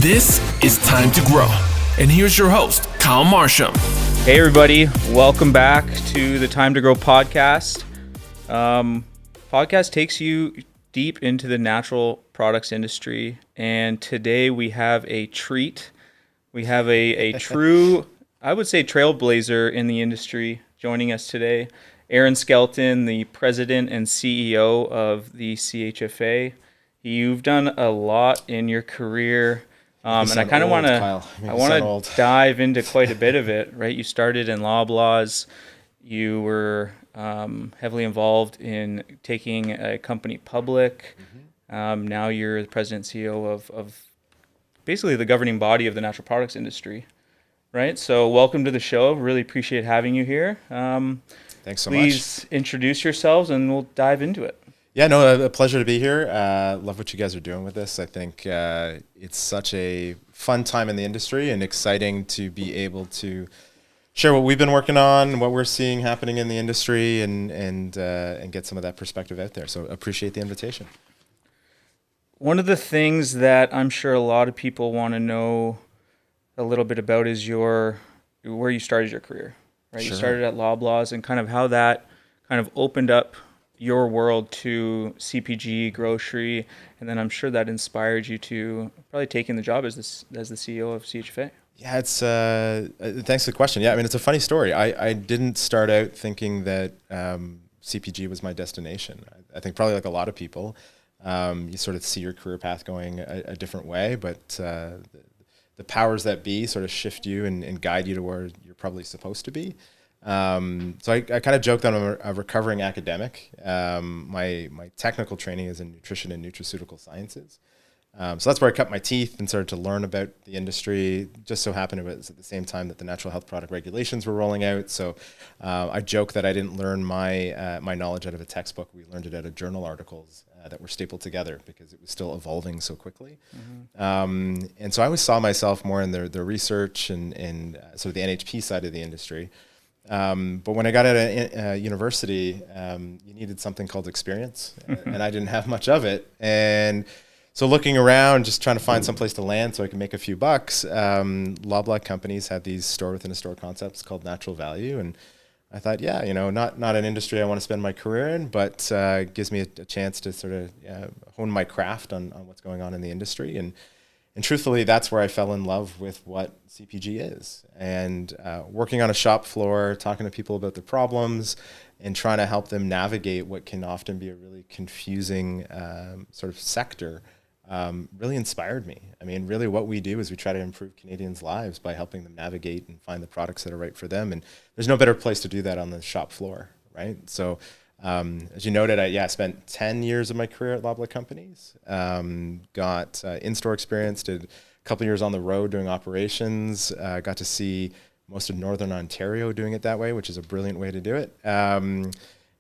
This is Time to Grow. And here's your host, Kyle Marsham. Hey everybody, welcome back to the Time to Grow podcast. Podcast takes you deep into the natural products industry, and today we have a treat. We have a true, I would say, trailblazer in the industry joining us today. Aaron Skelton, the president and CEO of the CHFA. You've done a lot in your career. And I kind of want to dive into quite a bit of it, right? You started in Loblaws. You were heavily involved in taking a company public. Now you're the president and CEO of basically the governing body of the natural products industry, right? So welcome to the show. Really appreciate having you here. Thanks so much. Please introduce yourselves and we'll dive into it. Yeah, no, a pleasure to be here. Love what you guys are doing with this. I think it's such a fun time in the industry and exciting to be able to share what we've been working on, what we're seeing happening in the industry, and get some of that perspective out there. So appreciate the invitation. One of the things that I'm sure a lot of people want to know a little bit about is where you started your career, right? Sure. You started at Loblaws and kind of how that kind of opened up your world to CPG, grocery, and then I'm sure that inspired you to probably take in the job as the CEO of CHFA. Yeah, it's thanks for the question. Yeah, I mean, it's a funny story. I didn't start out thinking that CPG was my destination. I think probably like a lot of people, you sort of see your career path going a different way, but the powers that be sort of shift you and guide you to where you're probably supposed to be. So I kind of joked that I'm a recovering academic. My technical training is in nutrition and nutraceutical sciences. So that's where I cut my teeth and started to learn about the industry. Just so happened it was at the same time that the natural health product regulations were rolling out. So I joke that I didn't learn my knowledge out of a textbook. We learned it out of journal articles that were stapled together because it was still evolving so quickly. And so I always saw myself more in the research and sort of the NHP side of the industry. But when I got out of university, you needed something called experience, and I didn't have much of it. And so looking around, just trying to find some place to land so I can make a few bucks, Loblaw companies had these store within a store concepts called natural value. And I thought, yeah, not an industry I want to spend my career in, but gives me a chance to sort of hone my craft on what's going on in the industry. And truthfully, that's where I fell in love with what CPG is. And working on a shop floor, talking to people about their problems, and trying to help them navigate what can often be a really confusing sort of sector really inspired me. I mean, really what we do is we try to improve Canadians' lives by helping them navigate and find the products that are right for them. And there's no better place to do that on the shop floor, right? So as you noted, I spent 10 years of my career at Loblaw companies, got in-store experience, did a couple of years on the road doing operations, got to see most of Northern Ontario doing it that way, which is a brilliant way to do it. And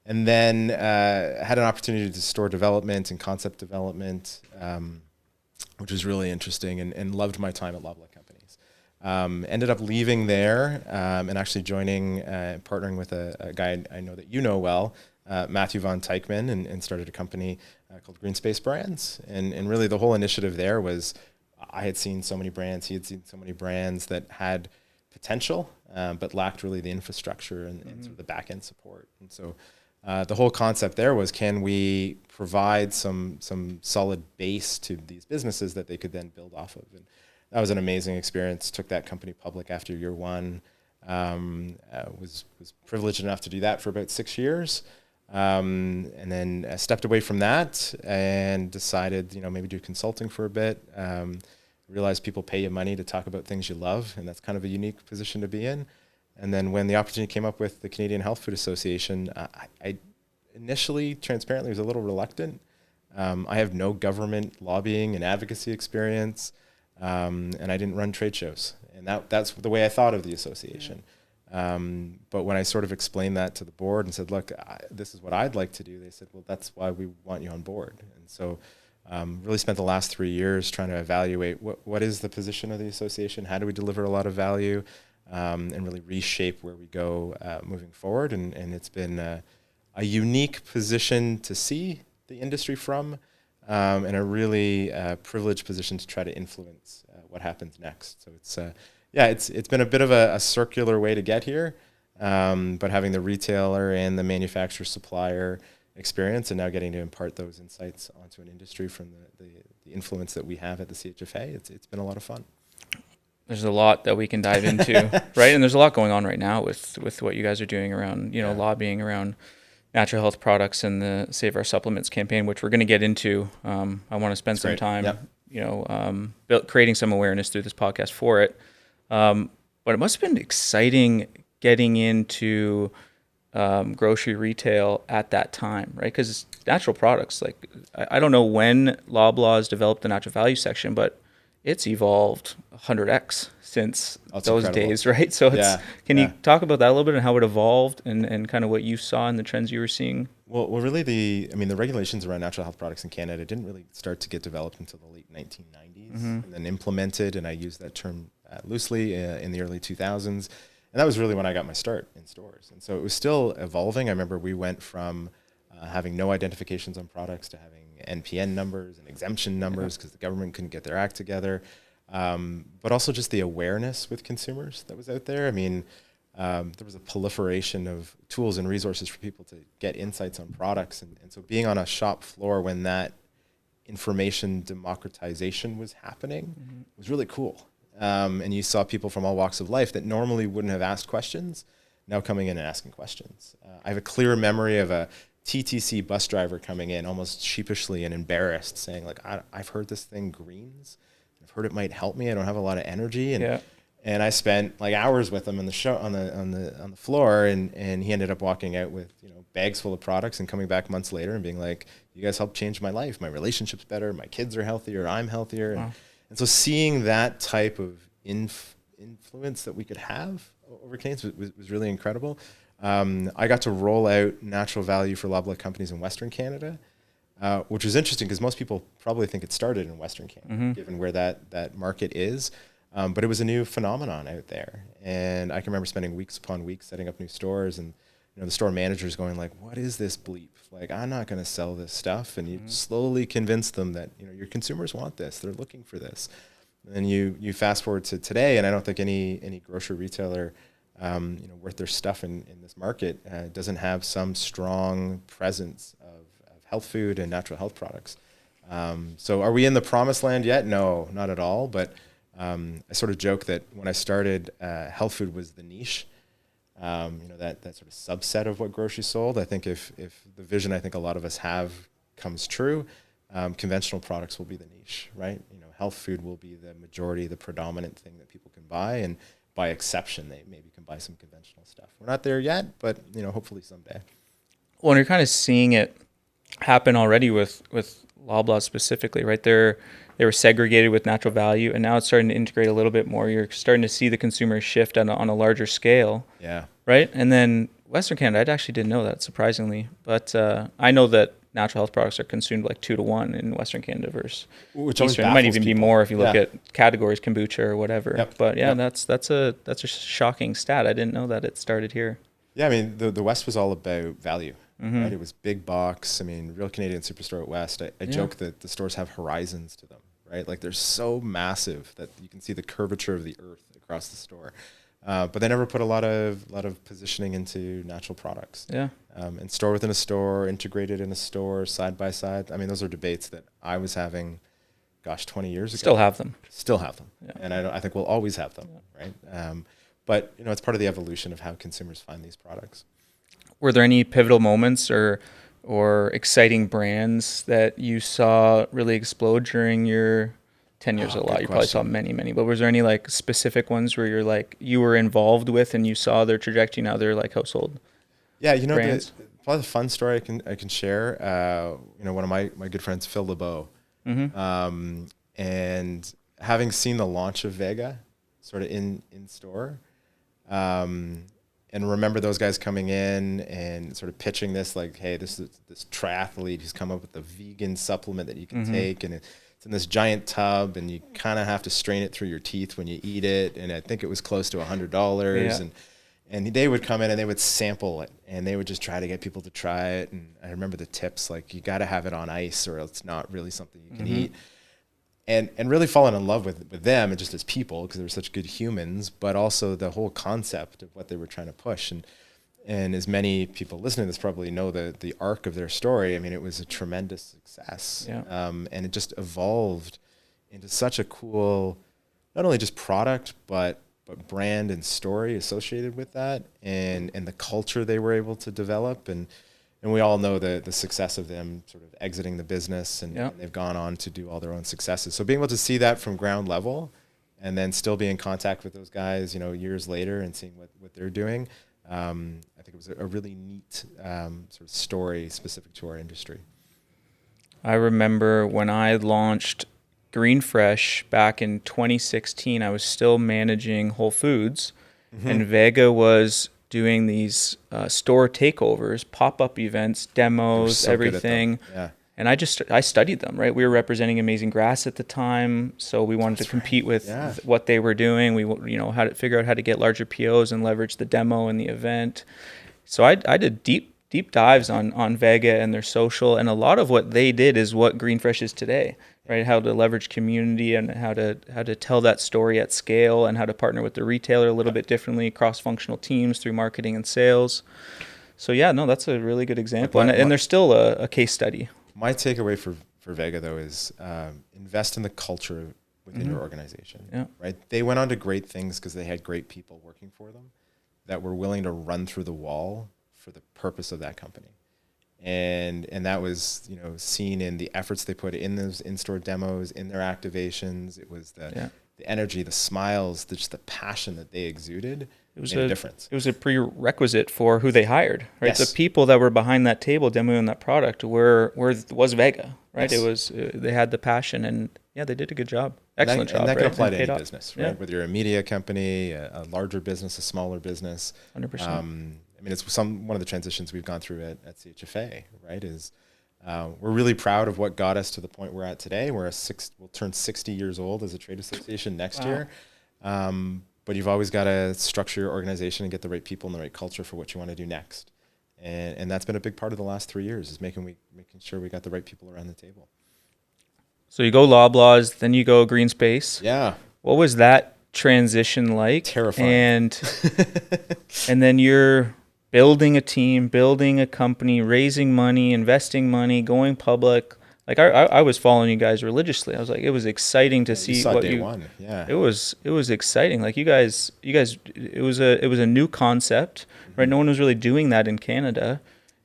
then had an opportunity to store development and concept development, which was really interesting and loved my time at Loblaw companies. Ended up leaving there and actually joining, partnering with a guy I know that you know well, Matthew Von Teichman, and started a company called Green Space Brands. And really the whole initiative there was I had seen so many brands, he had seen so many brands that had potential, but lacked really the infrastructure and sort of the back-end support. And so the whole concept there was, can we provide some solid base to these businesses that they could then build off of? And that was an amazing experience. Took that company public after year one. Was privileged enough to do that for about 6 years. And then I stepped away from that and decided, maybe do consulting for a bit. Realized people pay you money to talk about things you love, and that's kind of a unique position to be in. And then when the opportunity came up with the Canadian Health Food Association, I initially, transparently, was a little reluctant. I have no government lobbying and advocacy experience, and I didn't run trade shows. And that's the way I thought of the association. But when I sort of explained that to the board and said, look, this is what I'd like to do, they said, well, that's why we want you on board. And so really spent the last 3 years trying to evaluate what is the position of the association, how do we deliver a lot of value, and really reshape where we go moving forward. And it's been a unique position to see the industry from. and a really privileged position to try to influence what happens next. So it's been a bit of a circular way to get here, but having the retailer and the manufacturer supplier experience, and now getting to impart those insights onto an industry from the influence that we have at the CHFA, it's been a lot of fun. There's a lot that we can dive into, right? And there's a lot going on right now with what you guys are doing around, lobbying around natural health products and the Save Our Supplements campaign, which we're going to get into. I want to spend some time, creating some awareness through this podcast for it. But it must have been exciting getting into grocery retail at that time, right? Because natural products, like I don't know when Loblaws developed the natural value section, but it's evolved 100x since those incredible days, right? So can you talk about that a little bit and how it evolved and kind of what you saw and the trends you were seeing? Well, really the regulations around natural health products in Canada didn't really start to get developed until the late 1990s and then implemented, and I use that term loosely, in the early 2000s. And that was really when I got my start in stores. And so it was still evolving. I remember we went from having no identifications on products to having NPN numbers and exemption numbers because the government couldn't get their act together. But also just the awareness with consumers that was out there. I mean, there was a proliferation of tools and resources for people to get insights on products. And so being on a shop floor when that information democratization was happening was really cool. And you saw people from all walks of life that normally wouldn't have asked questions now coming in and asking questions. I have a clear memory of a TTC bus driver coming in almost sheepishly and embarrassed saying, like, I've heard this thing greens. I've heard it might help me. I don't have a lot of energy. And I spent like hours with him on the floor, and he ended up walking out with bags full of products and coming back months later and being like, you guys helped change my life. My relationship's better. My kids are healthier. I'm healthier. Wow. And so seeing that type of influence that we could have over Canadians was really incredible. I got to roll out natural value for Loblaw companies in Western Canada, which was interesting because most people probably think it started in Western Canada, given where that market is. But it was a new phenomenon out there. And I can remember spending weeks upon weeks setting up new stores, and the store managers going like, what is this bleep? Like, I'm not going to sell this stuff. And you slowly convince them that your consumers want this. They're looking for this. And you fast forward to today, and I don't think any grocery retailer worth their stuff in this market doesn't have some strong presence of health food and natural health products. So are we in the promised land yet? No, not at all. But I sort of joke that when I started, health food was the niche. That sort of subset of what grocery sold. I think if the vision I think a lot of us have comes true, conventional products will be the niche, right? Health food will be the majority, the predominant thing that people can buy, and by exception, they maybe can buy some conventional stuff. We're not there yet, but hopefully someday. Well, and you're kind of seeing it happen already with Loblaw specifically, right? They were segregated with natural value, and now it's starting to integrate a little bit more. You're starting to see the consumer shift on a larger scale. Yeah. Right? And then Western Canada, I actually didn't know that, surprisingly. But I know that natural health products are consumed like 2-to-1 in Western Canada versus Eastern. It might even be more if you look at categories, kombucha or whatever. Yep. But that's a shocking stat. I didn't know that it started here. Yeah, I mean, the West was all about value. Right? It was big box. I mean, Real Canadian Superstore at West. I joke that the stores have horizons to them, right? Like they're so massive that you can see the curvature of the earth across the store. But they never put a lot of positioning into natural products. Yeah. And store within a store, integrated in a store, side by side. I mean, those are debates that I was having, 20 years ago. Still have them. Yeah. And I think we'll always have them, right? But it's part of the evolution of how consumers find these products. Were there any pivotal moments or exciting brands that you saw really explode during your 10 years a lot? You probably saw many, but was there any like specific ones where you were involved with and you saw their trajectory, now they're like household? Yeah, brands? Probably the fun story I can share. One of my good friends, Phil LeBeau, and having seen the launch of Vega sort of in store, and remember those guys coming in and sort of pitching this like, hey, this is this triathlete who's come up with a vegan supplement that you can take, and it's in this giant tub, and you kind of have to strain it through your teeth when you eat it. And I think it was close to $100. And they would come in and they would sample it, and they would just try to get people to try it. And I remember the tips, like, you got to have it on ice or it's not really something you can eat. And really falling in love with them, and just as people, because they were such good humans, but also the whole concept of what they were trying to push. And as many people listening to this probably know the arc of their story, I mean, it was a tremendous success. Yeah. And it just evolved into such a cool, not only just product, but brand and story associated with that, and the culture they were able to develop. And we all know the success of them sort of exiting the business, and they've gone on to do all their own successes. So being able to see that from ground level, and then still be in contact with those guys, years later, and seeing what they're doing, I think it was a really neat sort of story specific to our industry. I remember when I launched Green Fresh back in 2016, I was still managing Whole Foods, and Vega was doing these store takeovers, pop-up events, demos, so everything. Yeah. And I studied them, right? We were representing Amazing Grass at the time, so we wanted to compete with what they were doing. We, how to figure out how to get larger POs and leverage the demo and the event. So I did deep dives on Vega and their social, and a lot of what they did is what Green Fresh is today, right? How to leverage community and how to tell that story at scale, and how to partner with the retailer a little bit differently, cross-functional teams through marketing and sales. So that's a really good example, and they're still a case study. My takeaway for Vega, though, is invest in the culture within your organization. Yeah. Right? They went on to great things because they had great people working for them that were willing to run through the wall for the purpose of that company. And that was, seen in the efforts they put in those in-store demos, in their activations. It was the energy, the smiles, just the passion that they exuded. It was a difference. It was a prerequisite for who they hired, right? Yes. The people that were behind that table demoing that product was Vega, right? Yes. It was they had the passion, and they did a good job, excellent job. And that right? can apply And to any off. business, right? Whether you're a media company, a larger business, a smaller business. 100%. I mean, it's one of the transitions we've gone through at CHFA, right? Is we're really proud of what got us to the point we're at today. We'll turn 60 years old as a trade association next year. But you've always got to structure your organization and get the right people and the right culture for what you want to do next. And that's been a big part of the last 3 years, is making sure we got the right people around the table. So you go Loblaws, then you go Green Space. Yeah. What was that transition like? Terrifying. And then you're building a team, building a company, raising money, investing money, going public. Like I was following you guys religiously. I was like, it was exciting to see saw what day one. Yeah. It was exciting. Like you guys, it was a new concept, right? No one was really doing that in Canada,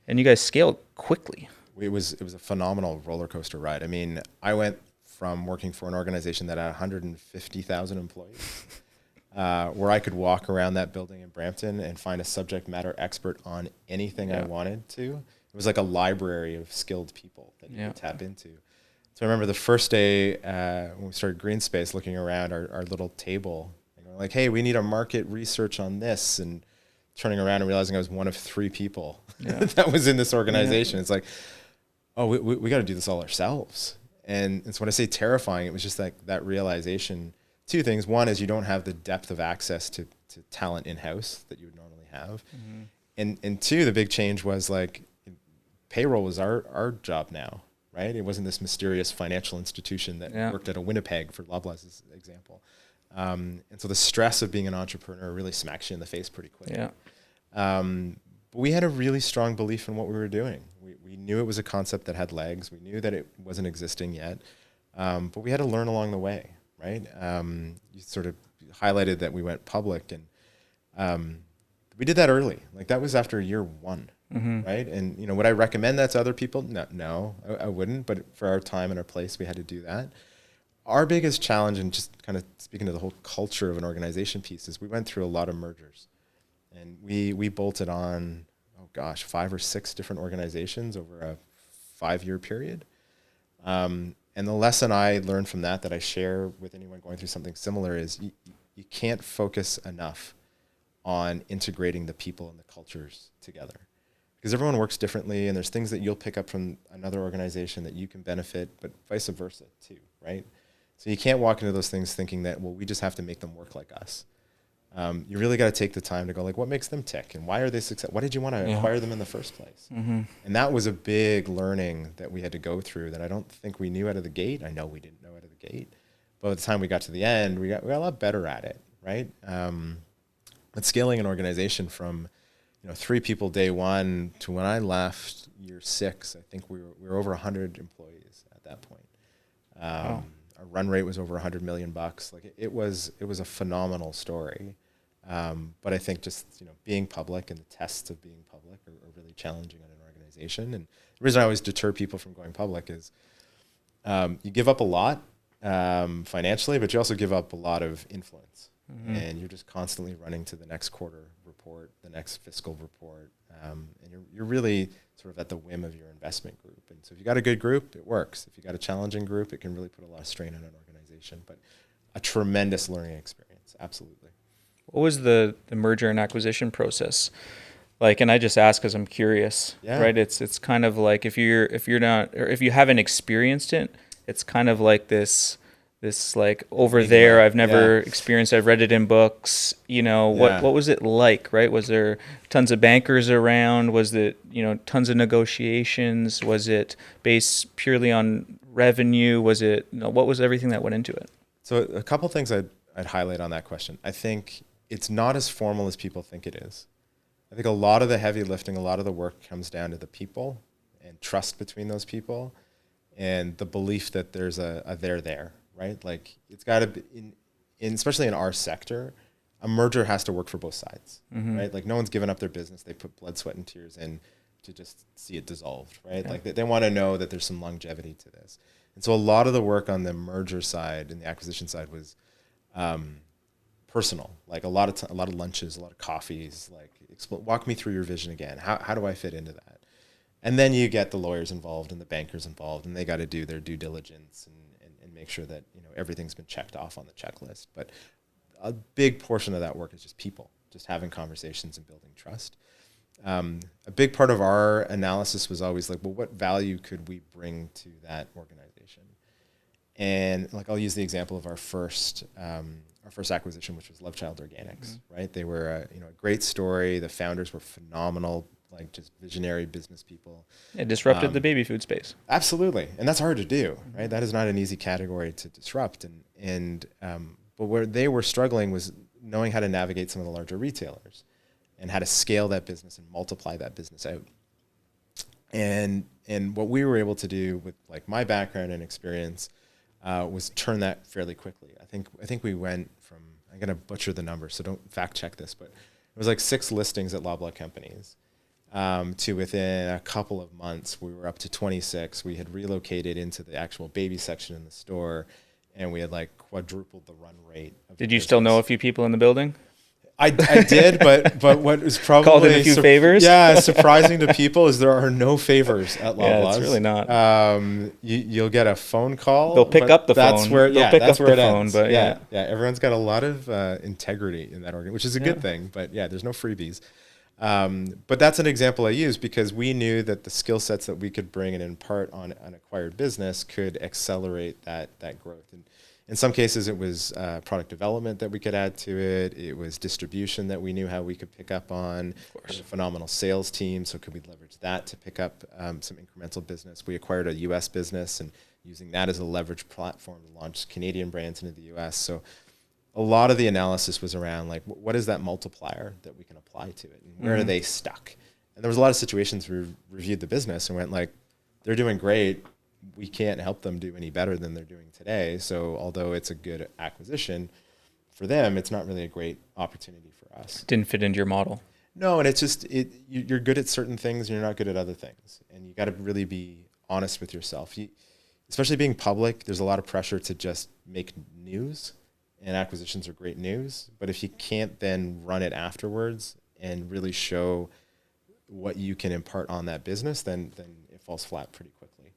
and you guys scaled quickly. It was a phenomenal roller coaster ride. I mean, I went from working for an organization that had 150,000 employees, where I could walk around that building in Brampton and find a subject matter expert on anything I wanted to. It was like a library of skilled people that you could tap into. So I remember the first day when we started Green Space, looking around our little table, and we're like, hey, we need a market research on this, and turning around and realizing I was one of 3 people that was in this organization. It's like, oh, we got to do this all ourselves. And so when I say terrifying, it was just like that realization. 2 things. One is you don't have the depth of access to talent in-house that you would normally have. And 2, the big change was like, payroll was our job now, right? It wasn't this mysterious financial institution that worked at a Winnipeg, for Loblaws' example. And so the stress of being an entrepreneur really smacks you in the face pretty quick. Yeah. But we had a really strong belief in what we were doing. We knew it was a concept that had legs. We knew that it wasn't existing yet. But we had to learn along the way, right? You sort of highlighted that we went public, and we did that early. Like that was after year 1. Right. And, would I recommend that to other people? No, I wouldn't. But for our time and our place, we had to do that. Our biggest challenge, and just kind of speaking to the whole culture of an organization piece, is we went through a lot of mergers, and we bolted on, 5 or 6 different organizations over a 5-year period. And the lesson I learned from that I share with anyone going through something similar is you can't focus enough on integrating the people and the cultures together. Because everyone works differently, and there's things that you'll pick up from another organization that you can benefit, but vice versa too, right? So you can't walk into those things thinking that, well, we just have to make them work like us. You really got to take the time to go like, what makes them tick and why are they successful? Why did you want to acquire them in the first place? And that was a big learning that we had to go through that I don't think we knew out of the gate. I know we didn't know out of the gate, but by the time we got to the end, we got a lot better at it, right? But scaling an organization from 3 people day one to when I left year 6, I think we were over 100 employees at that point. Wow. Our run rate was over $100 million. Like it was a phenomenal story. But I think just being public and the tests of being public are really challenging on an organization. And the reason I always deter people from going public is you give up a lot financially, but you also give up a lot of influence. And you're just constantly running to the next quarter report, the next fiscal report, and you're really sort of at the whim of your investment group. And so if you got a good group, it works. If you got a challenging group, it can really put a lot of strain on an organization. But a tremendous learning experience, absolutely. What was the merger and acquisition process like? And I just ask because I'm curious, right? It's kind of like if you haven't experienced it, it's kind of like this like over there, I've never experienced. I've read it in books. What was it like, right? Was there tons of bankers around? Was it tons of negotiations? Was it based purely on revenue? Was it what was everything that went into it? So a couple things I'd highlight on that question. I think it's not as formal as people think it is. I think a lot of the heavy lifting, a lot of the work comes down to the people and trust between those people and the belief that there's a they're there. Right? Like it's got to be, especially in our sector, a merger has to work for both sides, right? Like no one's given up their business. They put blood, sweat, and tears in to just see it dissolved, right? Yeah. Like they want to know that there's some longevity to this. And so a lot of the work on the merger side and the acquisition side was personal, like a lot of lunches, a lot of coffees, like walk me through your vision again. How do I fit into that? And then you get the lawyers involved and the bankers involved, and they got to do their due diligence and make sure that everything's been checked off on the checklist. But a big portion of that work is just people, just having conversations and building trust. A big part of our analysis was always like, well, what value could we bring to that organization? And like I'll use the example of our first acquisition, which was Love Child Organics, right? They were a great story. The founders were phenomenal, like just visionary business people. It disrupted the baby food space. Absolutely. And that's hard to do, right? That is not an easy category to disrupt. But where they were struggling was knowing how to navigate some of the larger retailers and how to scale that business and multiply that business out. And what we were able to do with like my background and experience was turn that fairly quickly. I think we went from, I'm going to butcher the number, so don't fact check this, but it was like 6 listings at Loblaw companies. To within a couple of months, we were up to 26. We had relocated into the actual baby section in the store, and we had like quadrupled the run rate. Did you still know a few people in the building? I did, but what was probably called in a few favors. Yeah, surprising to people is there are no favors at Loblaws. Yeah, it's really not. You'll get a phone call. They'll pick up the phone. That's where it ends. But yeah, everyone's got a lot of integrity in that organ, which is a good thing. But yeah, there's no freebies. But that's an example I use because we knew that the skill sets that we could bring and impart on an acquired business could accelerate that growth. And in some cases, it was product development that we could add to it. It was distribution that we knew how we could pick up on. A phenomenal sales team, so could we leverage that to pick up some incremental business? We acquired a U.S. business and using that as a leverage platform to launch Canadian brands into the U.S. So a lot of the analysis was around like, what is that multiplier that we can apply to it? And where are they stuck? And there was a lot of situations where we reviewed the business and went like, they're doing great. We can't help them do any better than they're doing today. So although it's a good acquisition for them, it's not really a great opportunity for us. Didn't fit into your model. No, and it's just, you're good at certain things and you're not good at other things. And you got to really be honest with yourself. Especially being public, there's a lot of pressure to just make news. And acquisitions are great news, but if you can't then run it afterwards and really show what you can impart on that business, then it falls flat pretty quickly.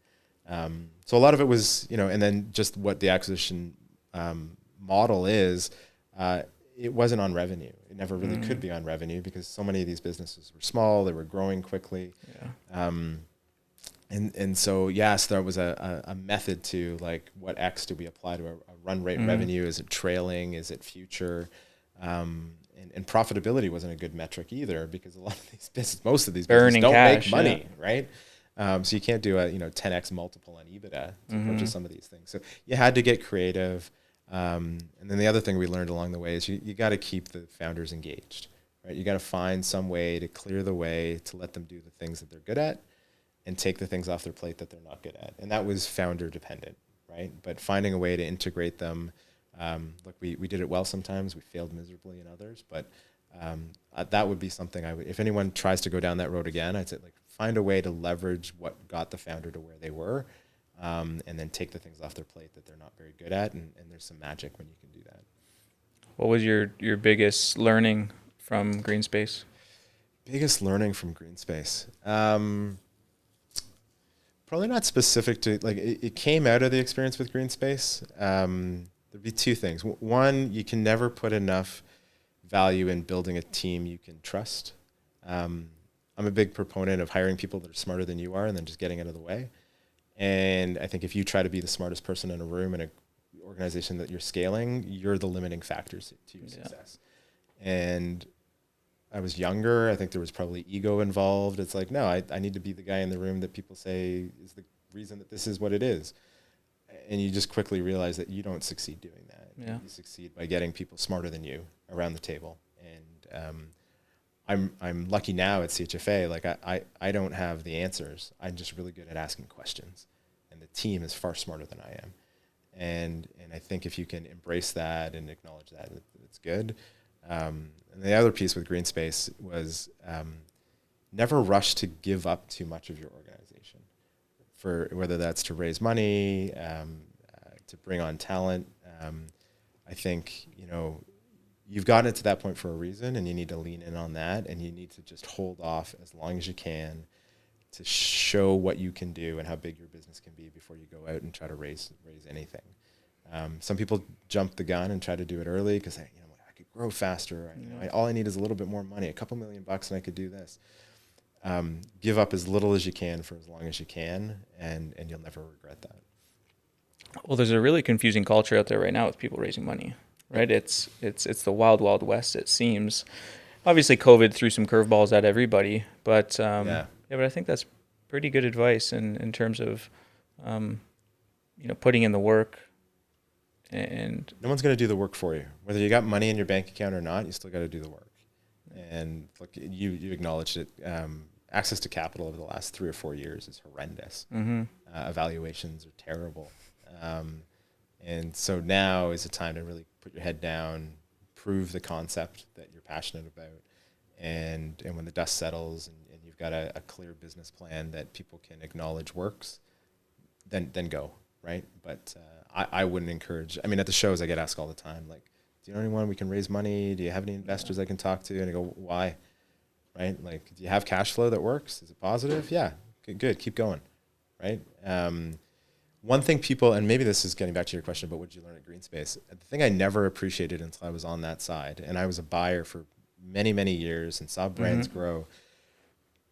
So a lot of it was, and then just what the acquisition model is, it wasn't on revenue. It never really could be on revenue because so many of these businesses were small, they were growing quickly. Yeah. And so, yes, there was a method to like, what X do we apply to a run rate revenue? Is it trailing? Is it future? and profitability wasn't a good metric either, because a lot of these most of these Burning businesses don't cash, make money, right? So you can't do a 10x multiple on EBITDA to purchase some of these things. So you had to get creative. And then the other thing we learned along the way is you got to keep the founders engaged, right? You got to find some way to clear the way, to let them do the things that they're good at and take the things off their plate that they're not good at. And that was founder dependent, right? But finding a way to integrate them. Look, we did it well sometimes. We failed miserably in others. But that would be something I would, if anyone tries to go down that road again, I'd say, like, find a way to leverage what got the founder to where they were, and then take the things off their plate that they're not very good at. And there's some magic when you can do that. What was your biggest learning from Greenspace? Biggest learning from Greenspace? Probably not specific to, like, it came out of the experience with Greenspace. There'd be two things. One, you can never put enough value in building a team you can trust. I'm a big proponent of hiring people that are smarter than you are and then just getting out of the way. And I think if you try to be the smartest person in a room in an organization that you're scaling, you're the limiting factors to your success. And I was younger. I think there was probably ego involved. It's like, no, I need to be the guy in the room that people say is the reason that this is what it is. And you just quickly realize that you don't succeed doing that. Yeah. You succeed by getting people smarter than you around the table. And I'm lucky now at CHFA. Like, I don't have the answers. I'm just really good at asking questions, and the team is far smarter than I am. And I think if you can embrace that and acknowledge that, it's good. And the other piece with Greenspace was never rush to give up too much of your organization, for whether that's to raise money, to bring on talent. I think, you've gotten it to that point for a reason, and you need to lean in on that, and you need to just hold off as long as you can to show what you can do and how big your business can be before you go out and try to raise anything. Some people jump the gun and try to do it early because I could grow faster. All I need is a little bit more money, a couple $1 million, and I could do this. Give up as little as you can for as long as you can, and you'll never regret that. Well, there's a really confusing culture out there right now with people raising money, right? It's the wild, wild west, it seems. Obviously, COVID threw some curveballs at everybody, but but I think that's pretty good advice in terms of putting in the work. And no one's going to do the work for you, whether you got money in your bank account or not. You still got to do the work. And look, you acknowledged it. Access to capital over the last 3 or 4 years is horrendous. Mm-hmm. Evaluations are terrible. And so now is the time to really put your head down, prove the concept that you're passionate about. And when the dust settles and you've got a clear business plan that people can acknowledge works, then go, right? But I wouldn't encourage, at the shows I get asked all the time, like, do you know anyone we can raise money? Do you have any investors I can talk to? And I go, why? Right? Like, do you have cash flow that works? Is it positive? Yeah. Good. Keep going. Right? One thing people, and maybe this is getting back to your question about what did you learn at Greenspace, the thing I never appreciated until I was on that side, and I was a buyer for many, many years and saw brands grow,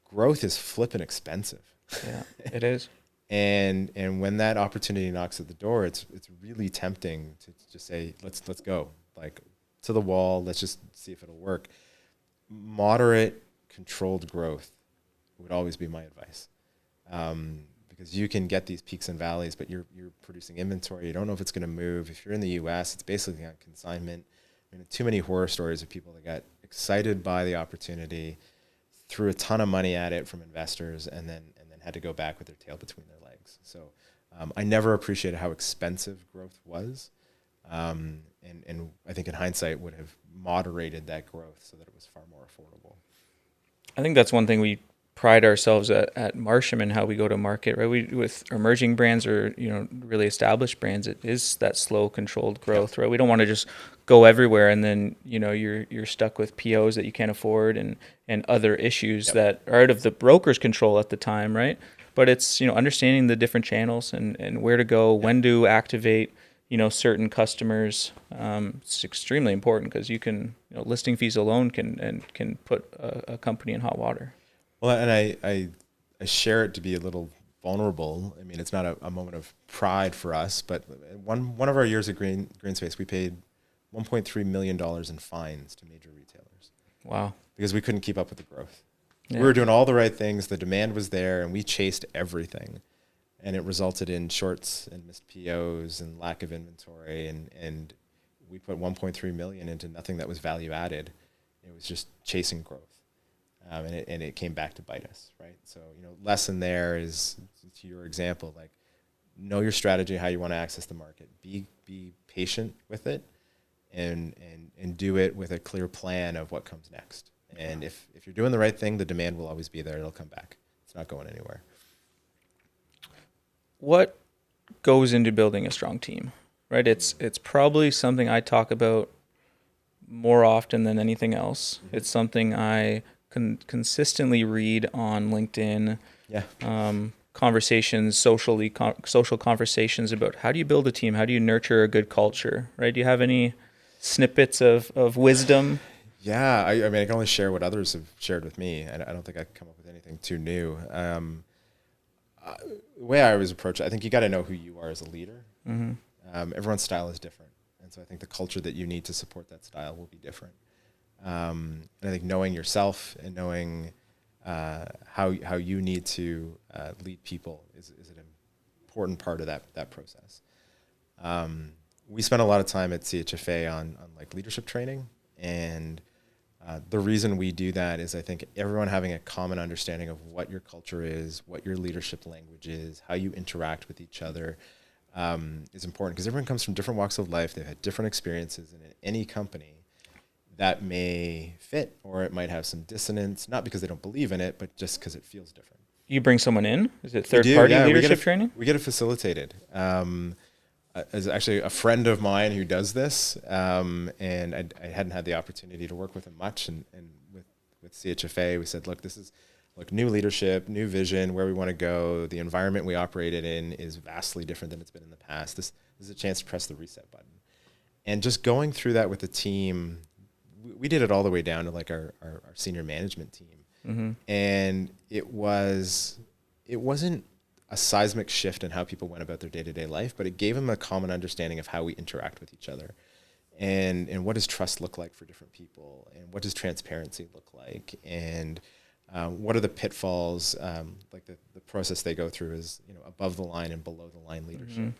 growth is flipping expensive. Yeah, it is. And when that opportunity knocks at the door, it's really tempting to just say, let's go, like, to the wall. Let's just see if it'll work. Moderate, controlled growth would always be my advice, because you can get these peaks and valleys, but you're producing inventory. You don't know if it's going to move. If you're in the U.S., it's basically on consignment. Too many horror stories of people that got excited by the opportunity, threw a ton of money at it from investors, and then had to go back with their tail between their legs. So I never appreciated how expensive growth was. And I think in hindsight would have moderated that growth so that it was far more affordable. I think that's one thing we pride ourselves at Marsham and how we go to market, right? We, with emerging brands or, really established brands, it is that slow, controlled growth, right? We don't want to just go everywhere and then, you're stuck with POs that you can't afford and other issues that are out of the broker's control at the time, right? But it's, understanding the different channels and where to go, when to activate, certain customers. It's extremely important because you can, listing fees alone can put a company in hot water. Well, and I share it to be a little vulnerable. It's not a moment of pride for us, but one of our years at Greenspace, we paid $1.3 million in fines to major retailers. Wow. Because we couldn't keep up with the growth. Yeah. We were doing all the right things. The demand was there, and we chased everything. And it resulted in shorts and missed POs and lack of inventory. And we put 1.3 million into nothing that was value added. It was just chasing growth. And it came back to bite us, right? So, lesson there is, to your example, like, know your strategy, how you want to access the market. Be patient with it, and do it with a clear plan of what comes next. And if you're doing the right thing, the demand will always be there. It'll come back. It's not going anywhere. What goes into building a strong team, right? It's probably something I talk about more often than anything else. Mm-hmm. It's something I consistently read on LinkedIn. Yeah. Conversations, social conversations about how do you build a team? How do you nurture a good culture, right? Do you have any snippets of wisdom? Yeah, I mean, I can only share what others have shared with me. I don't think I can come up with anything too new. The way I always approach it, I think you got to know who you are as a leader. Mm-hmm. Everyone's style is different. And so I think the culture that you need to support that style will be different. And I think knowing yourself and knowing how you need to lead people is an important part of that process. We spent a lot of time at CHFA on like leadership training, and the reason we do that is I think everyone having a common understanding of what your culture is, what your leadership language is, how you interact with each other is important, because everyone comes from different walks of life. They've had different experiences, and in any company that may fit, or it might have some dissonance, not because they don't believe in it, but just because it feels different. You bring someone in? Is it third-party leadership training? We get it facilitated. There's actually a friend of mine who does this, and I hadn't had the opportunity to work with him much. And with CHFA, we said, look, this is new leadership, new vision, where we want to go. The environment we operated in is vastly different than it's been in the past. This is a chance to press the reset button. And just going through that with the team, we did it all the way down to like our senior management team. Mm-hmm. And it wasn't a seismic shift in how people went about their day-to-day life, but it gave them a common understanding of how we interact with each other, and what does trust look like for different people, and what does transparency look like, and what are the pitfalls, like the process they go through is above the line and below the line leadership. Mm-hmm.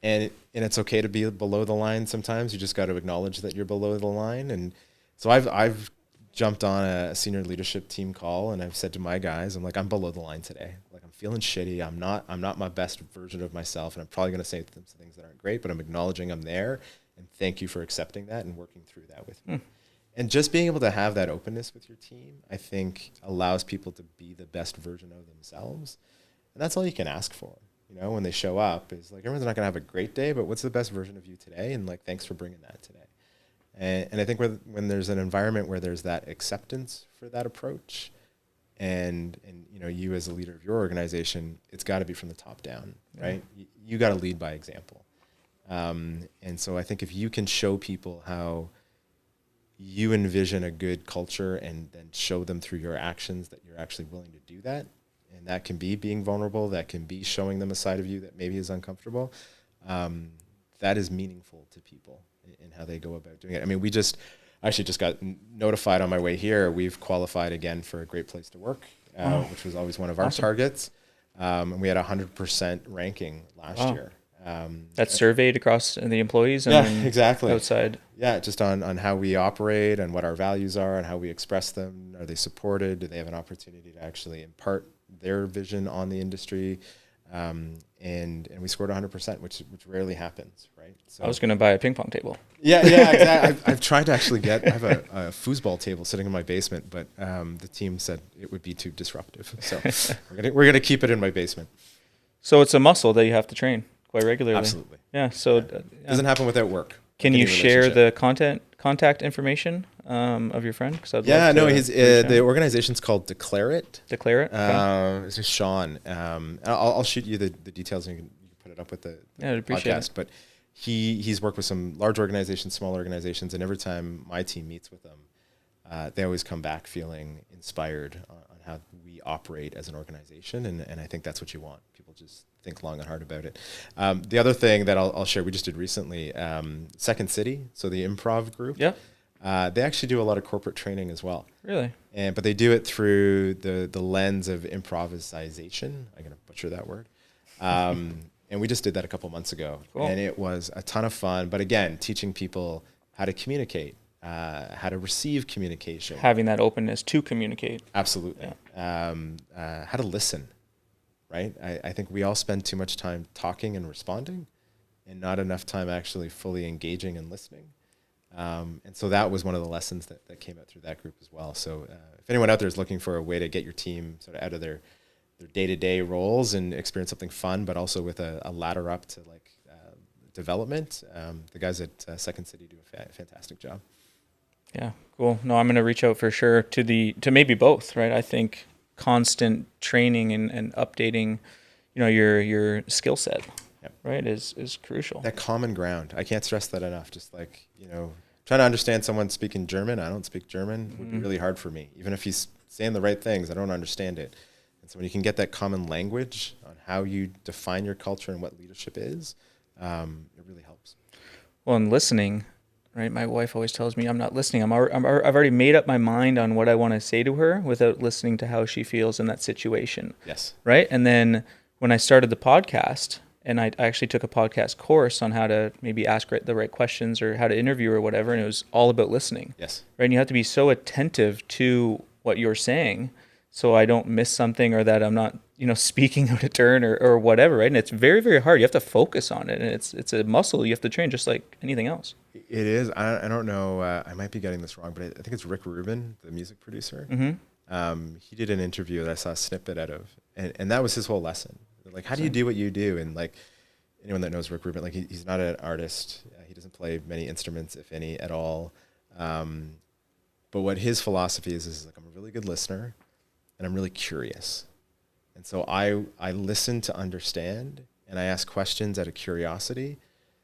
And it's okay to be below the line sometimes. You just got to acknowledge that you're below the line. And so I've jumped on a senior leadership team call, and I've said to my guys, I'm like, I'm below the line today. Like, I'm feeling shitty. I'm not my best version of myself, and I'm probably going to say some things that aren't great, but I'm acknowledging I'm there, and thank you for accepting that and working through that with me. And just being able to have that openness with your team, I think, allows people to be the best version of themselves. And that's all you can ask for. When they show up, is like, everyone's not going to have a great day, but what's the best version of you today? And like, thanks for bringing that today. And I think when there's an environment where there's that acceptance for that approach, and you as a leader of your organization, it's got to be from the top down, right? You got to lead by example. And so I think if you can show people how you envision a good culture, and then show them through your actions that you're actually willing to do that, and that can be being vulnerable, that can be showing them a side of you that maybe is uncomfortable, that is meaningful to people in how they go about doing it. I mean, we just got notified on my way here. We've qualified again for a Great Place to Work, which was always one of our targets. And we had 100% ranking last year. That's surveyed across the employees? And exactly. Outside? Yeah, just on how we operate and what our values are and how we express them. Are they supported? Do they have an opportunity to actually impart their vision on the industry? And we scored 100%, which rarely happens, right? So I was going to buy a ping pong table. Yeah, exactly. I've tried to actually I have a foosball table sitting in my basement, but the team said it would be too disruptive. So we're gonna keep it in my basement. So it's a muscle that you have to train quite regularly. Absolutely. Yeah. So doesn't happen without work. Can you share the contact information of your friend? His the organization's called Declare It. Declare It. Okay. It's just Sean. I'll shoot you the details, and you can put it up with the I'd appreciate podcast. It. But he's worked with some large organizations, small organizations, and every time my team meets with them, they always come back feeling inspired on how we operate as an organization. And I think that's what you want. People just think long and hard about it. The other thing that I'll share, we just did recently, Second City, so the improv group. Yeah. They actually do a lot of corporate training as well. Really? But they do it through the lens of improvisation. I'm going to butcher that word. And we just did that a couple months ago. Cool. And it was a ton of fun. But again, teaching people how to communicate, how to receive communication. Having that openness to communicate. Absolutely. Yeah. How to listen, right? I think we all spend too much time talking and responding and not enough time actually fully engaging and listening. And so that was one of the lessons that came out through that group as well. So if anyone out there is looking for a way to get your team sort of out of their day-to-day roles and experience something fun, but also with a ladder up to like development, the guys at Second City do a fantastic job. Yeah, cool. No, I'm going to reach out for sure to maybe both, right? I think constant training and updating, your skill set, yep, right, is crucial. That common ground. I can't stress that enough. Just like, trying to understand someone speaking German. I don't speak German. Would be really hard for me. Even if he's saying the right things, I don't understand it. And so when you can get that common language on how you define your culture and what leadership is, it really helps. Well, and listening, right? My wife always tells me I'm not listening. I've already made up my mind on what I want to say to her without listening to how she feels in that situation. Yes. Right? And then when I started the podcast, and I actually took a podcast course on how to maybe ask the right questions or how to interview or whatever, and it was all about listening. Yes. Right? And you have to be so attentive to what you're saying so I don't miss something or that I'm not, speaking out of turn or whatever, right? And it's very, very hard. You have to focus on it, and it's a muscle you have to train just like anything else. It is. I don't know. I might be getting this wrong, but I think it's Rick Rubin, the music producer. Mm-hmm. He did an interview that I saw a snippet out of, and that was his whole lesson. Like, how do you do what you do? And like, anyone that knows Rick Rubin, like he's not an artist. He doesn't play many instruments, if any, at all. But what his philosophy is like, I'm a really good listener, and I'm really curious. And so I listen to understand, and I ask questions out of curiosity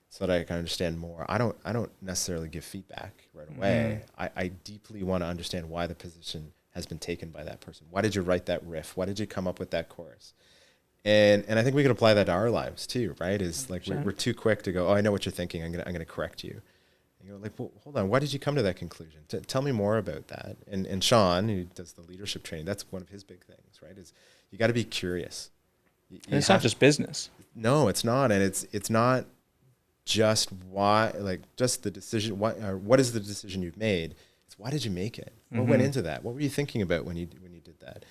so that I can understand more. I don't necessarily give feedback right away. I deeply want to understand why the position has been taken by that person. Why did you write that riff? Why did you come up with that chorus? And I think we can apply that to our lives too, right? Is like we're too quick to go, oh, I know what you're thinking. I'm gonna correct you. And you go like, well, hold on. Why did you come to that conclusion? Tell me more about that. And Sean, who does the leadership training, that's one of his big things, right? Is you got to be curious. And it's not just business. No, it's not, and it's not just just the decision. What is the decision you've made? It's why did you make it? What went into that? What were you thinking about when you did that?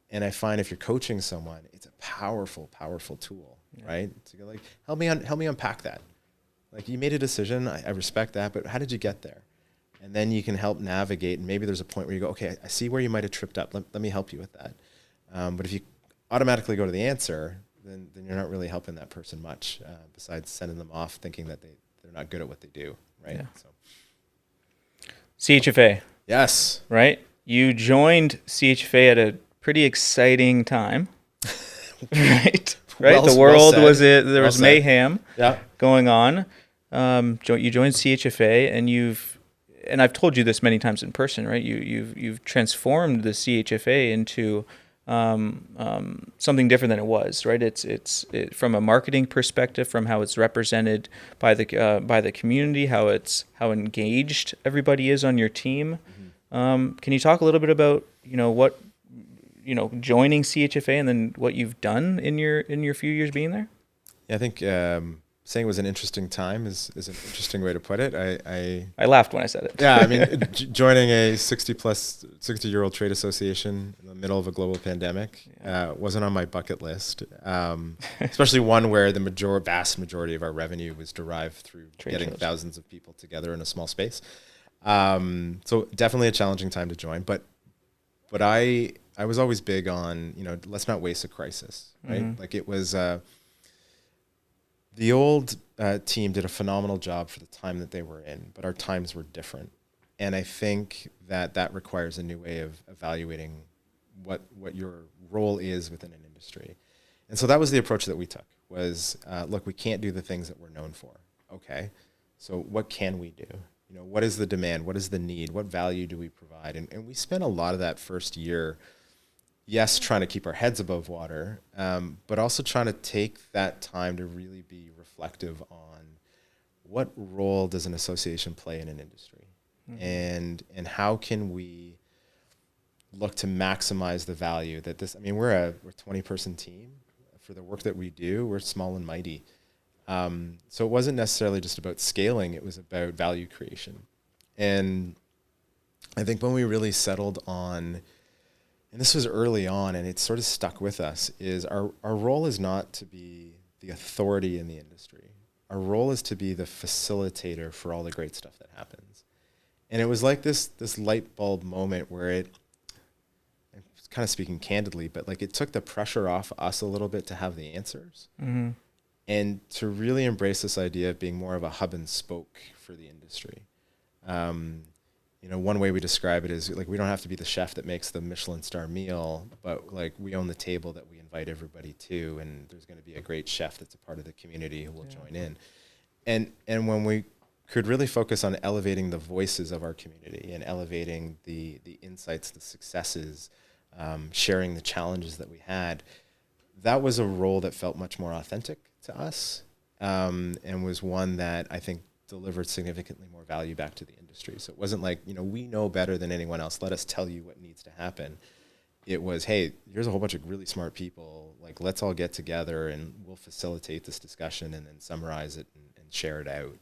And I find if you're coaching someone, it's a powerful, powerful tool, right? To go like, help me unpack that. Like, you made a decision, I respect that, but how did you get there? And then you can help navigate, and maybe there's a point where you go, okay, I see where you might have tripped up. Let me help you with that. But if you automatically go to the answer, then you're not really helping that person much, besides sending them off thinking that they're not good at what they do, right? Yeah. So. CHFA. Yes. Right? You joined CHFA at a pretty exciting time, right? Right. The world there was mayhem going on. You joined CHFA, and I've told you this many times in person, right? You've transformed the CHFA into something different than it was, right? It's from a marketing perspective, from how it's represented by the community, how engaged everybody is on your team. Can you talk a little bit about what joining CHFA and then what you've done in your few years being there? Yeah, I think saying it was an interesting time is an interesting way to put it. I laughed when I said it. Yeah, I mean, joining a 60-year-old trade association in the middle of a global pandemic wasn't on my bucket list, especially one where the vast majority of our revenue was derived through getting thousands of people together in a small space. So definitely a challenging time to join, but I was always big on, let's not waste a crisis, right? Mm-hmm. Like it was, the old team did a phenomenal job for the time that they were in, but our times were different. And I think that requires a new way of evaluating what your role is within an industry. And so that was the approach that we took was, look, we can't do the things that we're known for. Okay. So what can we do? What is the demand? What is the need? What value do we provide? provide. And we spent a lot of that first year, yes, trying to keep our heads above water, but also trying to take that time to really be reflective on what role does an association play in an industry, and how can we look to maximize the value that this. I mean, we're a 20-person team. For the work that we do, we're small and mighty. So it wasn't necessarily just about scaling; it was about value creation. And I think when we really settled on, and this was early on, and it sort of stuck with us, is our role is not to be the authority in the industry. Our role is to be the facilitator for all the great stuff that happens. And it was like this light bulb moment where I'm kind of speaking candidly, but like it took the pressure off us a little bit to have the answers, and to really embrace this idea of being more of a hub and spoke for the industry. One way we describe it is like we don't have to be the chef that makes the Michelin star meal, but like we own the table that we invite everybody to, and there's going to be a great chef that's a part of the community who will join in. And when we could really focus on elevating the voices of our community and elevating the insights, the successes, sharing the challenges that we had, that was a role that felt much more authentic to us, and was one that I think delivered significantly more value back to the industry. So it wasn't like, we know better than anyone else, let us tell you what needs to happen. It was, hey, here's a whole bunch of really smart people, like let's all get together and we'll facilitate this discussion and then summarize it and share it out.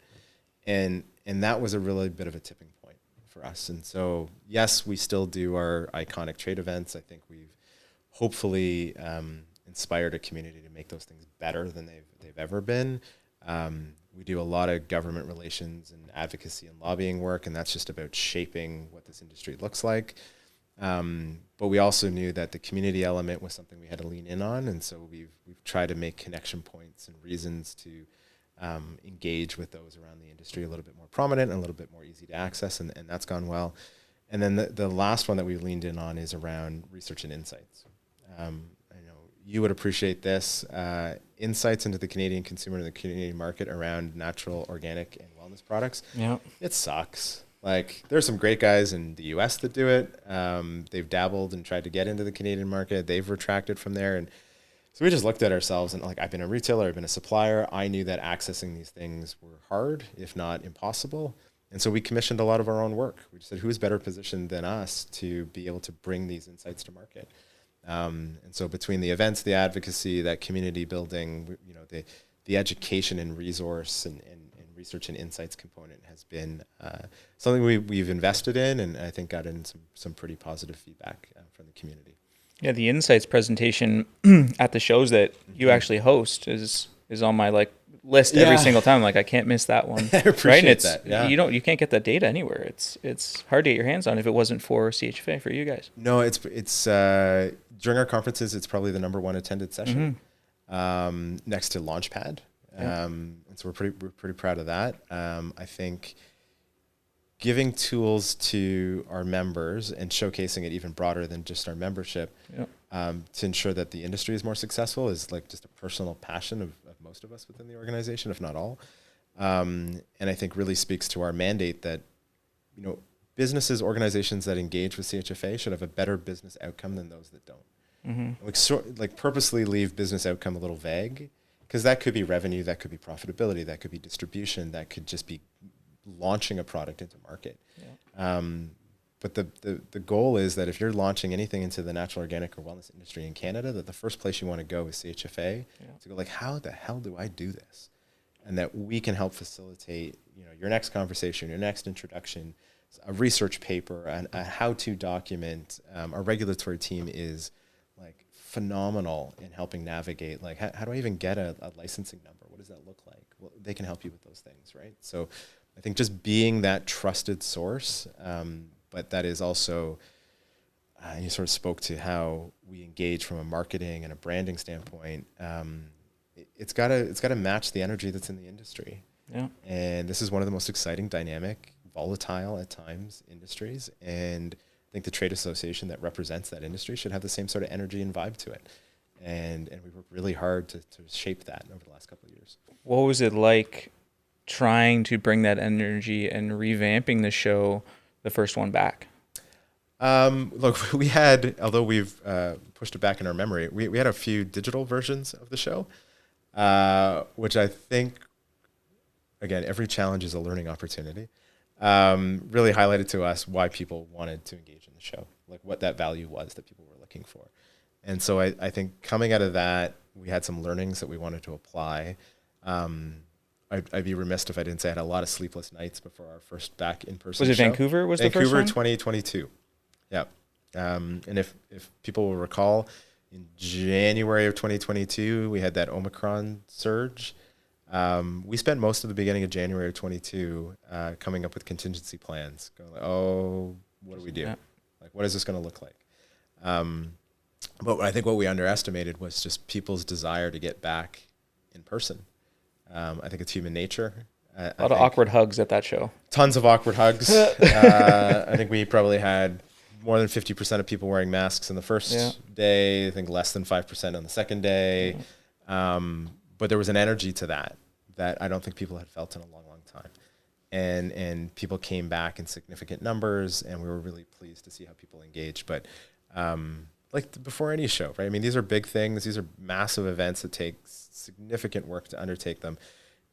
And that was a really bit of a tipping point for us. And so, yes, we still do our iconic trade events. I think we've hopefully inspired a community to make those things better than they've ever been. We do a lot of government relations and advocacy and lobbying work, and that's just about shaping what this industry looks like. But we also knew that the community element was something we had to lean in on, and so we've tried to make connection points and reasons to engage with those around the industry a little bit more prominent and a little bit more easy to access, and that's gone well. And then the last one that we leaned in on is around research and insights. You would appreciate this, insights into the Canadian consumer and the Canadian market around natural, organic, and wellness products. Yeah, it sucks. Like, there's some great guys in the US that do it. They've dabbled and tried to get into the Canadian market. They've retracted from there. And so we just looked at ourselves and like, I've been a retailer, I've been a supplier. I knew that accessing these things were hard, if not impossible. And so we commissioned a lot of our own work. We just said, who's better positioned than us to be able to bring these insights to market? And so between the events, the advocacy, that community building, the education and resource and research and insights component has been something we've invested in, and I think got in some pretty positive feedback from the community. Yeah, the insights presentation at the shows that you actually host is on my list every single time. Like, I can't miss that one. I appreciate that. Yeah. You can't get that data anywhere. It's hard to get your hands on if it wasn't for CHFA for you guys. No, it's during our conferences, it's probably the number one attended session, next to Launchpad. And so we're pretty proud of that. I think giving tools to our members and showcasing it even broader than just our membership, to ensure that the industry is more successful is like just a personal passion of most of us within the organization, if not all. And I think really speaks to our mandate that, businesses, organizations that engage with CHFA should have a better business outcome than those that don't. Like purposely leave business outcome a little vague, because that could be revenue, that could be profitability, that could be distribution, that could just be launching a product into market. But the goal is that if you're launching anything into the natural, organic, or wellness industry in Canada, that the first place you want to go is CHFA, to go like, how the hell do I do this? And that we can help facilitate, your next conversation, your next introduction, a research paper, and a how-to document. Our regulatory team is like phenomenal in helping navigate, like, how do I even get a licensing number? What does that look like? Well, they can help you with those things, right? So I think just being that trusted source, but that is also, you sort of spoke to how we engage from a marketing and a branding standpoint. It's got to match the energy that's in the industry. Yeah. And this is one of the most exciting, dynamic, volatile at times industries. And I think the trade association that represents that industry should have the same sort of energy and vibe to it. And we worked really hard to shape that over the last couple of years. What was it like trying to bring that energy and revamping the show, the first one back? Look, we had, although we've pushed it back in our memory, we had a few digital versions of the show, which I think, again, every challenge is a learning opportunity. Really highlighted to us why people wanted to engage in the show, like what that value was that people were looking for. And so I think coming out of that, we had some learnings that we wanted to apply. I'd be remiss if I didn't say I had a lot of sleepless nights before our first back in-person Was it show. Vancouver was the first Vancouver one? 2022. Yeah. And if people will recall, in January of 2022, we had that Omicron surge. We spent most of the beginning of January of 22 coming up with contingency plans, going like, oh, what do we do? Yeah. Like, what is this going to look like? But I think what we underestimated was just people's desire to get back in person. I think it's human nature. A lot of awkward hugs at that show. Tons of awkward hugs. I think we probably had more than 50% of people wearing masks on the first day. I think less than 5% on the second day. But there was an energy to that I don't think people had felt in a long, long time. And people came back in significant numbers, and we were really pleased to see how people engaged. But like before any show, right? I mean, these are big things. These are massive events that take significant work to undertake them.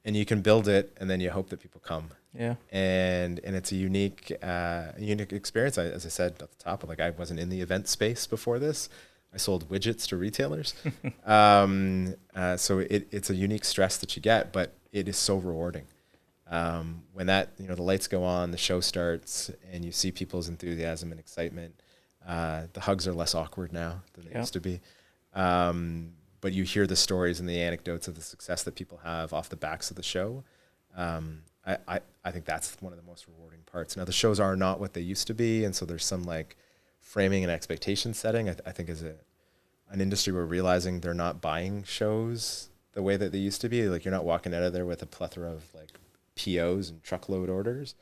And you can build it, and then you hope that people come. Yeah. And it's a unique experience. As I said at the top, like I wasn't in the event space before this. I sold widgets to retailers. So it's a unique stress that you get, but it is so rewarding. When the lights go on, the show starts, and you see people's enthusiasm and excitement. The hugs are less awkward now than they used to be. But you hear the stories and the anecdotes of the success that people have off the backs of the show. I think that's one of the most rewarding parts. Now, the shows are not what they used to be, and so there's some like framing and expectation setting. I think as an industry, we're realizing they're not buying shows the way that they used to be. Like, you're not walking out of there with a plethora of like POs and truckload orders,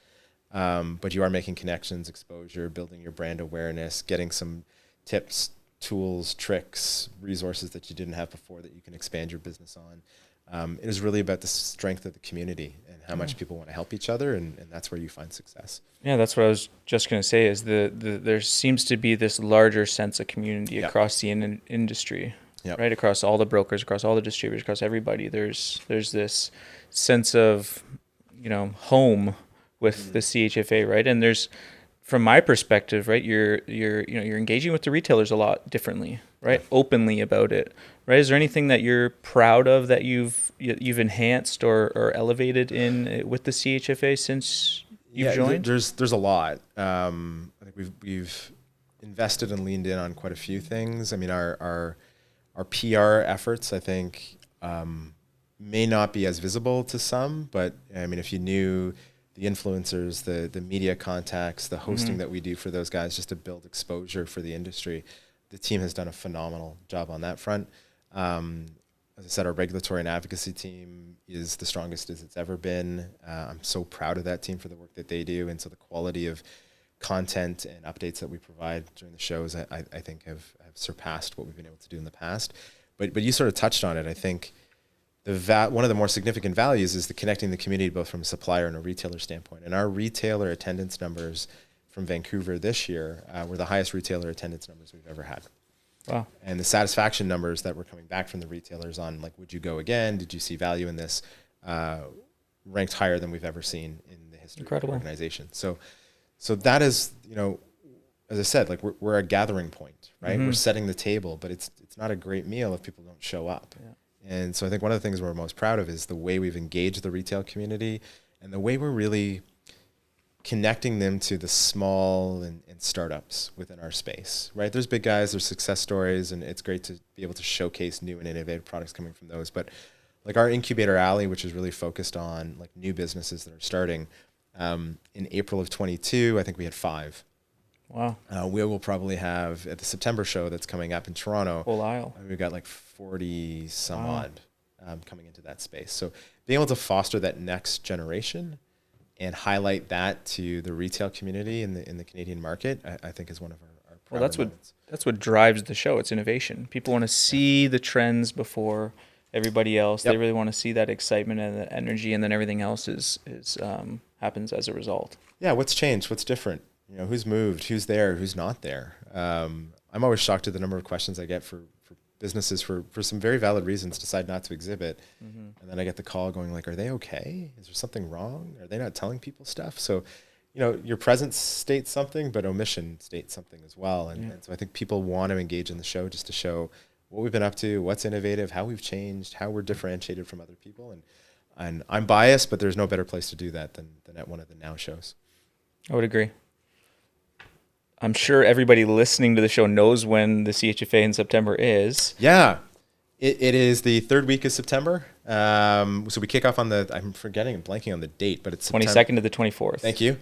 but you are making connections, exposure, building your brand awareness, getting some tips, tools, tricks, resources that you didn't have before that you can expand your business on. It is really about the strength of the community and how much people want to help each other, and that's where you find success. Yeah, that's what I was just going to say is there seems to be this larger sense of community across the industry, right? Across all the brokers, across all the distributors, across everybody. There's this sense of, home with the CHFA, right? And there's, from my perspective, right, you're engaging with the retailers a lot differently, right? Openly about it, right? Is there anything that you're proud of that you've enhanced or elevated in with the CHFA since you've joined? There's a lot. I think we've invested and leaned in on quite a few things. I mean, our PR efforts, I think, may not be as visible to some, but I mean, if you knew the influencers, the media contacts, the hosting that we do for those guys just to build exposure for the industry, the team has done a phenomenal job on that front. As I said, our regulatory and advocacy team is the strongest as it's ever been. I'm so proud of that team for the work that they do. And so the quality of content and updates that we provide during the shows, I think have surpassed what we've been able to do in the past. But you sort of touched on it. I think one of the more significant values is the connecting the community, both from a supplier and a retailer standpoint. And our retailer attendance numbers from Vancouver this year were the highest retailer attendance numbers we've ever had. Wow. And the satisfaction numbers that were coming back from the retailers on, like, would you go again? Did you see value in this? Ranked higher than we've ever seen in the history of the organization. So that is, as I said, like we're a gathering point, right? We're setting the table, but it's not a great meal if people don't show up. Yeah. And so I think one of the things we're most proud of is the way we've engaged the retail community and the way we're really connecting them to the small and startups within our space, right? There's big guys, there's success stories, and it's great to be able to showcase new and innovative products coming from those. But like our incubator alley, which is really focused on like new businesses that are starting, in April of 22, I think we had 5. Wow. We will probably have at the September show that's coming up in Toronto. Whole aisle. We've got like 40 some odd coming into that space. So being able to foster that next generation and highlight that to the retail community in the Canadian market, I think is one of our prouder moments. That's what drives the show. It's innovation. People want to see the trends before everybody else. They really want to see that excitement and the energy, and then everything else is happens as a result. Yeah, what's changed? What's different? who's moved, who's there, who's not there. I'm always shocked at the number of questions I get for businesses for some very valid reasons decide not to exhibit. And then I get the call going like, are they okay? Is there something wrong? Are they not telling people stuff? So, your presence states something, but omission states something as well. And so I think people want to engage in the show just to show what we've been up to, what's innovative, how we've changed, how we're differentiated from other people. And I'm biased, but there's no better place to do that than at one of the Now shows. I would agree. I'm sure everybody listening to the show knows when the CHFA in September is. Yeah, it is the third week of September. So we kick off on I'm forgetting and blanking on the date, but it's 22nd to the 24th. Thank you.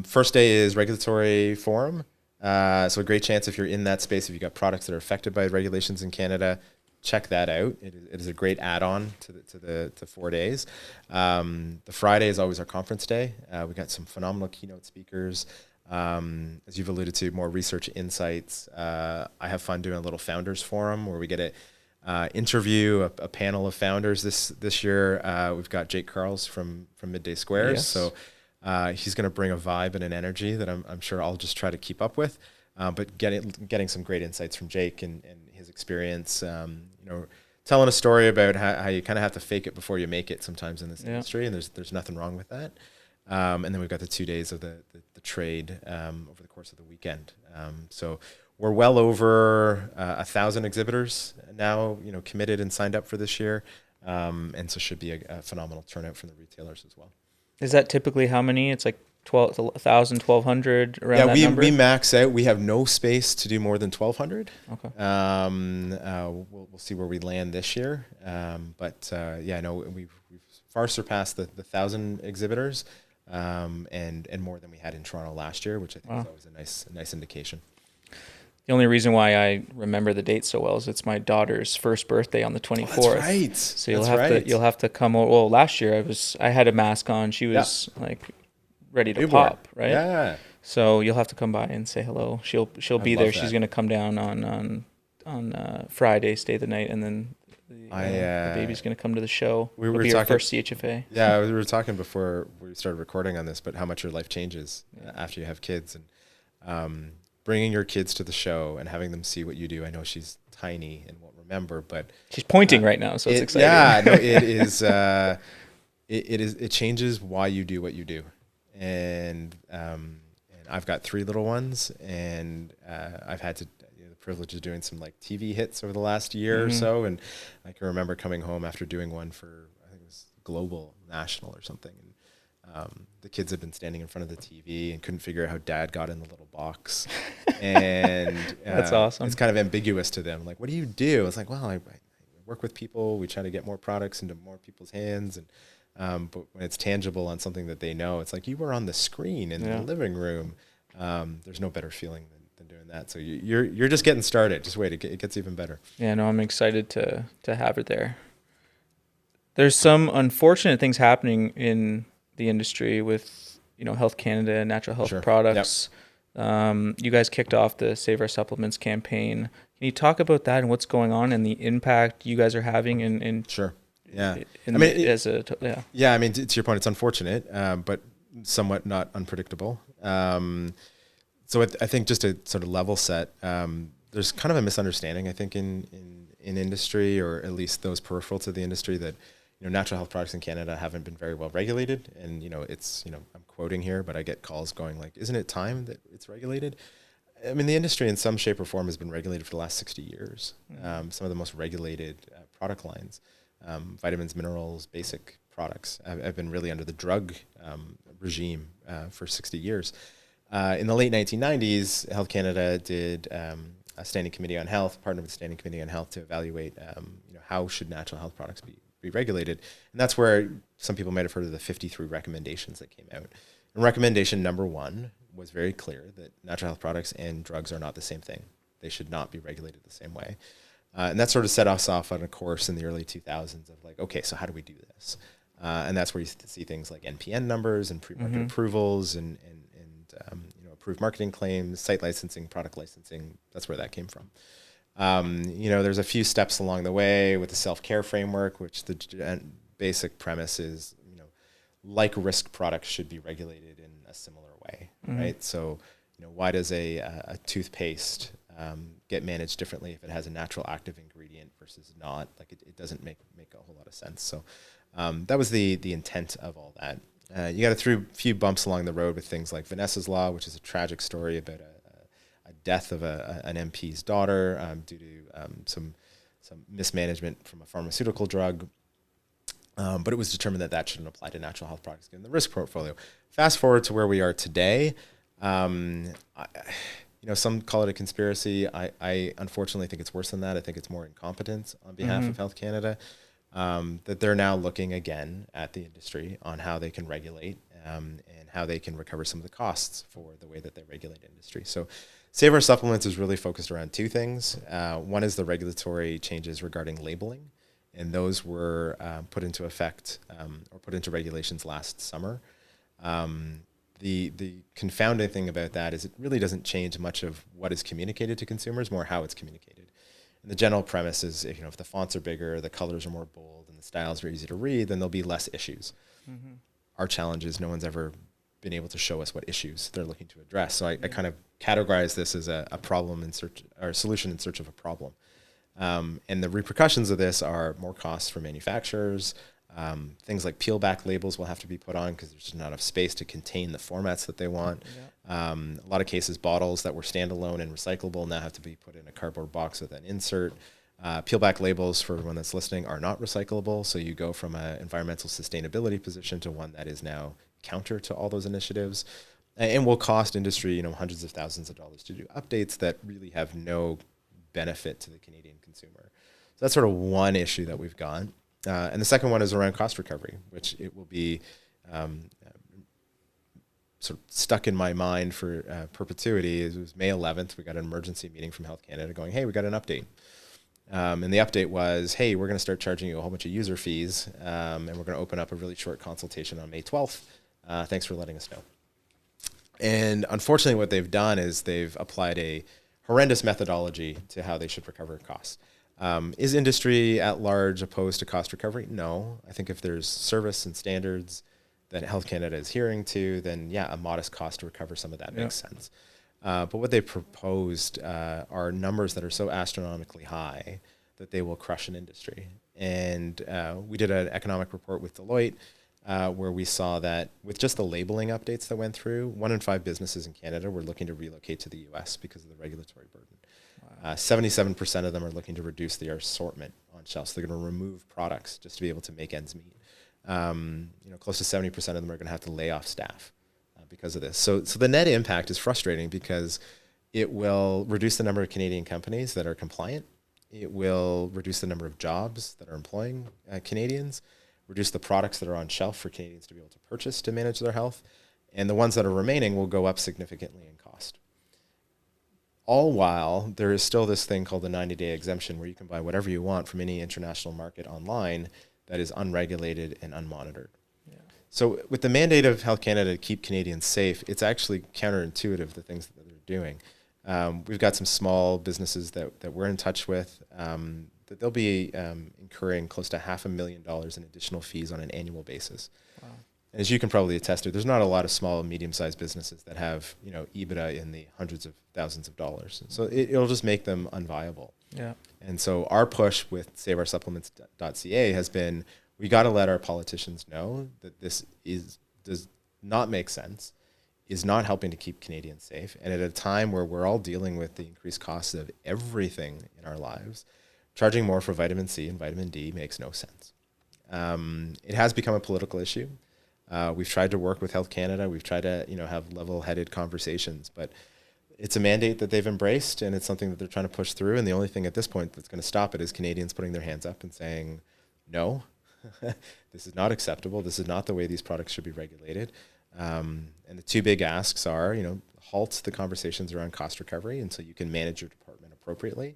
First day is regulatory forum. So a great chance if you're in that space, if you've got products that are affected by regulations in Canada, check that out. It is a great add-on to the 4 days. The Friday is always our conference day. We got some phenomenal keynote speakers. As you've alluded to, more research insights. I have fun doing a little founders forum where we get to interview a panel of founders this year. We've got Jake Carls from Midday Squares. Yes. So he's going to bring a vibe and an energy that I'm sure I'll just try to keep up with. But getting some great insights from Jake and his experience, telling a story about how you kind of have to fake it before you make it sometimes in this industry, and there's nothing wrong with that. And then we've got the 2 days of the trade over the course of the weekend. So we're well over 1,000 exhibitors now, committed and signed up for this year. And so should be a phenomenal turnout from the retailers as well. Is that typically how many? It's like 1,000, 1,200 around that number? We max out. We have no space to do more than 1,200. Okay. We'll see where we land this year. We've far surpassed the 1,000 exhibitors. And more than we had in Toronto last year, which I think is always a nice indication. The only reason why I remember the date so well is it's my daughter's first birthday on the 24th. That's right. So you'll have to come over. Well, last year I had a mask on. She was like ready to pop, right? Yeah. So you'll have to come by and say hello. She'll be there. She's going to come down on Friday, stay the night, and then the baby's going to come to the show. It'll be her first CHFA. Yeah, we were talking before we started recording on this, but how much your life changes after you have kids, and bringing your kids to the show and having them see what you do. I know she's tiny and won't remember, but she's pointing right now, so it's exciting. Yeah, no, it is. It changes why you do what you do, and I've got 3 little ones, and I've had the privilege of doing some like TV hits over the last year or so, and I can remember coming home after doing one for, I think it was Global National or something, and the kids had been standing in front of the TV and couldn't figure out how Dad got in the little box, and that's awesome. It's kind of ambiguous to them. Like, what do you do? It's like, well, I work with people. We try to get more products into more people's hands, and but when it's tangible on something that they know, it's like you were on the screen in the living room. There's no better feeling than doing that. So you're just getting started. Just wait, it gets even better. Yeah, no, I'm excited to have her there. There's some unfortunate things happening in the industry with Health Canada and natural health products. Yep. You guys kicked off the Save Our Supplements campaign. Can you talk about that and what's going on and the impact you guys are having in Sure. Yeah. I mean, I mean, to your point, it's unfortunate, but somewhat not unpredictable. So I think just to sort of level set, there's kind of a misunderstanding, I think, in industry, or at least those peripheral to the industry, that natural health products in Canada haven't been very well regulated. And it's I'm quoting here, but I get calls going like, "Isn't it time that it's regulated?" I mean, the industry in some shape or form has been regulated for the last 60 years. Some of the most regulated product lines, vitamins, minerals, basic products, have been really under the drug regime for 60 years. In the late 1990s, Health Canada did a standing committee on health, partnered with the standing committee on health to evaluate how should natural health products be regulated. And that's where some people might have heard of the 53 recommendations that came out. And recommendation number 1 was very clear that natural health products and drugs are not the same thing. They should not be regulated the same way. And that sort of set us off on a course in the early 2000s of like, okay, so how do we do this? And that's where you see things like NPN numbers and pre-market approvals and approved marketing claims, site licensing, product licensing. That's where that came from. There's a few steps along the way with the self-care framework, which the basic premise is, like risk products should be regulated in a similar way. right? So, why does a toothpaste get managed differently if it has a natural active ingredient versus not? Like it doesn't make a whole lot of sense. So that was the intent of all that. You got a few bumps along the road with things like Vanessa's Law, which is a tragic story about a death of an MP's daughter due to some mismanagement from a pharmaceutical drug. But it was determined that shouldn't apply to natural health products given the risk portfolio. Fast forward to where we are today. Some call it a conspiracy. I unfortunately think it's worse than that. I think it's more incompetence on behalf of Health Canada, that they're now looking again at the industry on how they can regulate and how they can recover some of the costs for the way that they regulate industry. So Save Our Supplements is really focused around two things. One is the regulatory changes regarding labeling, and those were put into effect or put into regulations last summer. The confounding thing about that is it really doesn't change much of what is communicated to consumers, more how it's communicated. And the general premise is if the fonts are bigger, the colors are more bold, and the styles are easy to read, then there'll be less issues. Our challenge is no one's ever been able to show us what issues they're looking to address. So I kind of categorize this as a problem in search, or a solution in search of a problem. And the repercussions of this are more costs for manufacturers. Things like peel back labels will have to be put on because there's just not enough space to contain the formats that they want. A lot of cases, bottles that were standalone and recyclable now have to be put in a cardboard box with an insert. Peel back labels, for everyone that's listening, are not recyclable. So you go from an environmental sustainability position to one that is now counter to all those initiatives, and will cost industry, hundreds of thousands of dollars to do updates that really have no benefit to the Canadian consumer. So that's sort of one issue that we've got. And the second one is around cost recovery, which it will be sort of stuck in my mind for perpetuity. It was May 11th. We got an emergency meeting from Health Canada going, hey, we got an update. And the update was, hey, we're going to start charging you a whole bunch of user fees, and we're going to open up a really short consultation on May 12th. Thanks for letting us know. And unfortunately, what they've done is they've applied a horrendous methodology to how they should recover costs. Is industry at large opposed to cost recovery? No. I think if there's service and standards that Health Canada is adhering to, then yeah, a modest cost to recover some of that makes sense. But what they proposed are numbers that are so astronomically high that they will crush an industry. And we did an economic report with Deloitte where we saw that with just the labeling updates that went through, 1 in 5 businesses in Canada were looking to relocate to the US because of the regulatory burden. 77% of them are looking to reduce their assortment on shelves. They're going to remove products just to be able to make ends meet. Close to 70% of them are going to have to lay off staff because of this. So the net impact is frustrating because it will reduce the number of Canadian companies that are compliant. It will reduce the number of jobs that are employing Canadians, reduce the products that are on shelf for Canadians to be able to purchase to manage their health, and the ones that are remaining will go up significantly in cost. All while there is still this thing called the 90-day exemption where you can buy whatever you want from any international market online that is unregulated and unmonitored. Yeah. So with the mandate of Health Canada to keep Canadians safe, it's actually counterintuitive, the things that they're doing. We've got some small businesses that we're in touch with that they'll be incurring close to $500,000 in additional fees on an annual basis. Wow. And as you can probably attest to, there's not a lot of small and medium-sized businesses that have EBITDA in the hundreds of thousands of dollars. So it'll just make them unviable. Yeah. And so our push with SaveOurSupplements.ca has been, we got to let our politicians know that this does not make sense, is not helping to keep Canadians safe. And at a time where we're all dealing with the increased costs of everything in our lives, charging more for vitamin C and vitamin D makes no sense. It has become a political issue. We've tried to work with Health Canada. We've tried to, have level-headed conversations, but it's a mandate that they've embraced, and it's something that they're trying to push through. And the only thing at this point that's going to stop it is Canadians putting their hands up and saying, no, this is not acceptable. This is not the way these products should be regulated. And the two big asks are, halt the conversations around cost recovery until you can manage your department appropriately.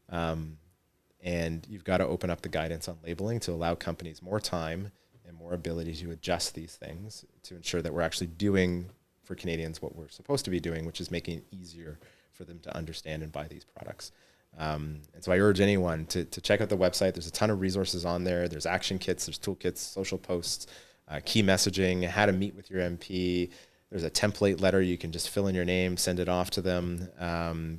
And you've got to open up the guidance on labeling to allow companies more time and more ability to adjust these things to ensure that we're actually doing for Canadians what we're supposed to be doing, which is making it easier for them to understand and buy these products. And so I urge anyone to check out the website. There's a ton of resources on there. There's action kits, there's toolkits, social posts, key messaging, how to meet with your MP, There's a template letter. You can just fill in your name, send it off to them.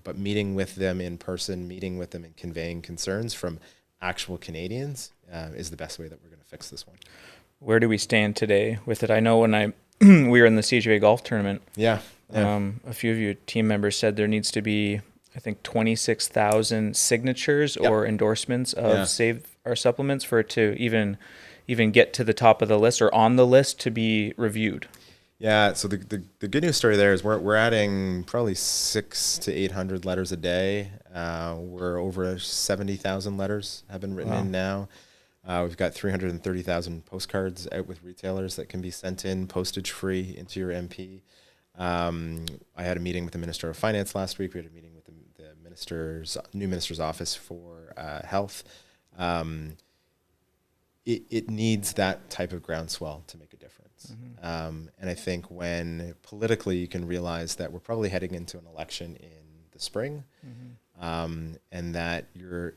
But meeting with them in person, meeting with them and conveying concerns from actual Canadians is the best way that we're going to fix this one. Where do we stand today with it? I know when we were in the CHFA golf tournament, Yeah. a few of your team members said there needs to be, I think, 26,000 signatures or endorsements of Save Our Supplements for it to even get to the top of the list or on the list to be reviewed. Yeah, so the good news story there is we're adding probably 600 to 800 letters a day. We're over 70,000 letters have been written in now. We've got 330,000 postcards out with retailers that can be sent in postage free into your MP. I had a meeting with the Minister of Finance last week. We had a meeting with the new minister's office for health. It needs that type of groundswell to make a difference. And I think when politically you can realize that we're probably heading into an election in the spring, and that you're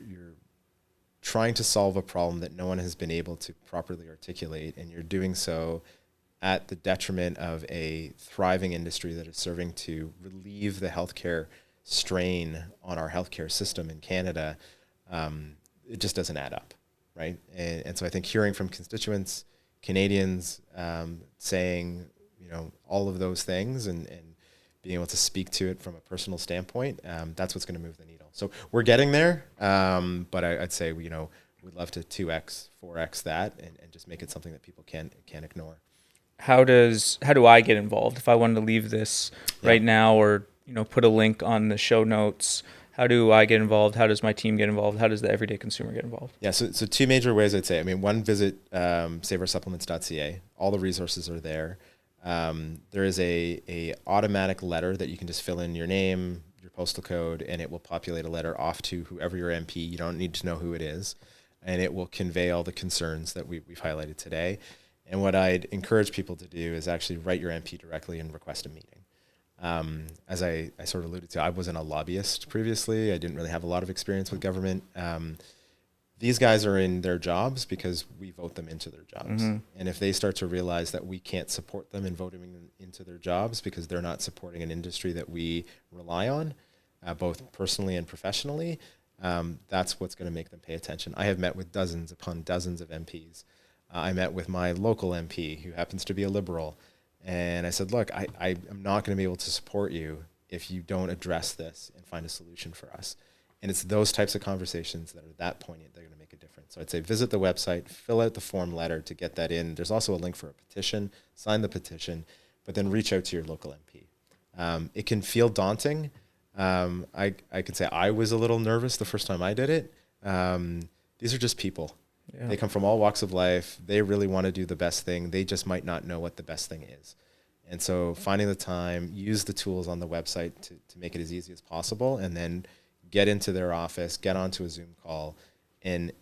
trying to solve a problem that no one has been able to properly articulate, and you're doing so at the detriment of a thriving industry that is serving to relieve the healthcare strain on our healthcare system in Canada, it just doesn't add up, right? And so I think hearing from constituents, Canadians, saying, all of those things and being able to speak to it from a personal standpoint, that's what's going to move the needle. So we're getting there, but I'd say, we'd love to 2x, 4x that and just make it something that people can't ignore. How do I get involved if I wanted to leave this right now, or put a link on the show notes? How do I get involved? How does my team get involved? How does the everyday consumer get involved? Yeah, so two major ways I'd say. One, visit saveoursupplements.ca. All the resources are there. There is a automatic letter that you can just fill in your name, your postal code, and it will populate a letter off to whoever your MP. You don't need to know who it is, and it will convey all the concerns that we've highlighted today. And what I'd encourage people to do is actually write your MP directly and request a meeting. As I sort of alluded to, I wasn't a lobbyist previously. I didn't really have a lot of experience with government. These guys are in their jobs because we vote them into their jobs. And if they start to realize that we can't support them in voting them into their jobs because they're not supporting an industry that we rely on, both personally and professionally, that's what's going to make them pay attention. I have met with dozens upon dozens of MPs. I met with my local MP, who happens to be a Liberal, and I said, look, I am not going to be able to support you if you don't address this and find a solution for us. And it's those types of conversations that are that poignant that are going to make a difference. So I'd say visit the website, fill out the form letter to get that in. There's also a link for a petition, sign the petition, but then reach out to your local MP. It can feel daunting. I can say I was a little nervous the first time I did it. These are just people. Yeah. They come from all walks of life. They really want to do the best thing. They just might not know what the best thing is. And so finding the time, use the tools on the website to make it as easy as possible, and then get into their office, get onto a Zoom call, and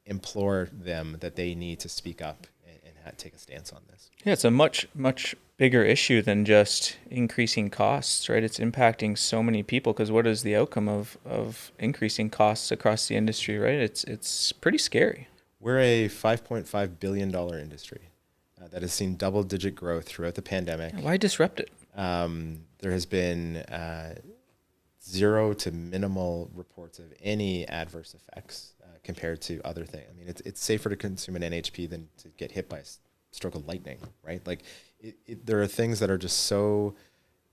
implore them that they need to speak up and take a stance on this. Yeah, it's a much, much bigger issue than just increasing costs, right? It's impacting so many people, because what is the outcome of increasing costs across the industry, right? It's pretty scary. We're a $5.5 billion industry that has seen double-digit growth throughout the pandemic. Why disrupt it? There has been zero to minimal reports of any adverse effects compared to other things. It's safer to consume an NHP than to get hit by a stroke of lightning, right? Like, there are things that are just so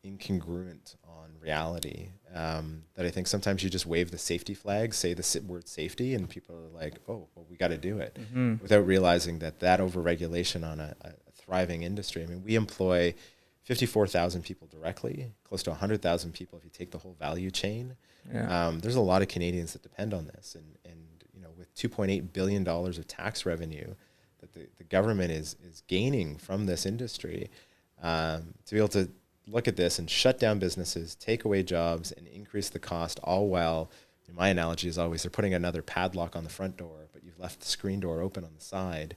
incongruent on reality that I think sometimes you just wave the safety flag, say the word safety, and people are like, oh, well, we got to do it, without realizing that overregulation on a thriving industry. We employ 54,000 people directly, close to 100,000 people if you take the whole value chain. Yeah. There's a lot of Canadians that depend on this, and with $2.8 billion of tax revenue that the government is gaining from this industry, to be able to look at this and shut down businesses, take away jobs, and increase the cost, all while, my analogy is always, they're putting another padlock on the front door, but you've left the screen door open on the side,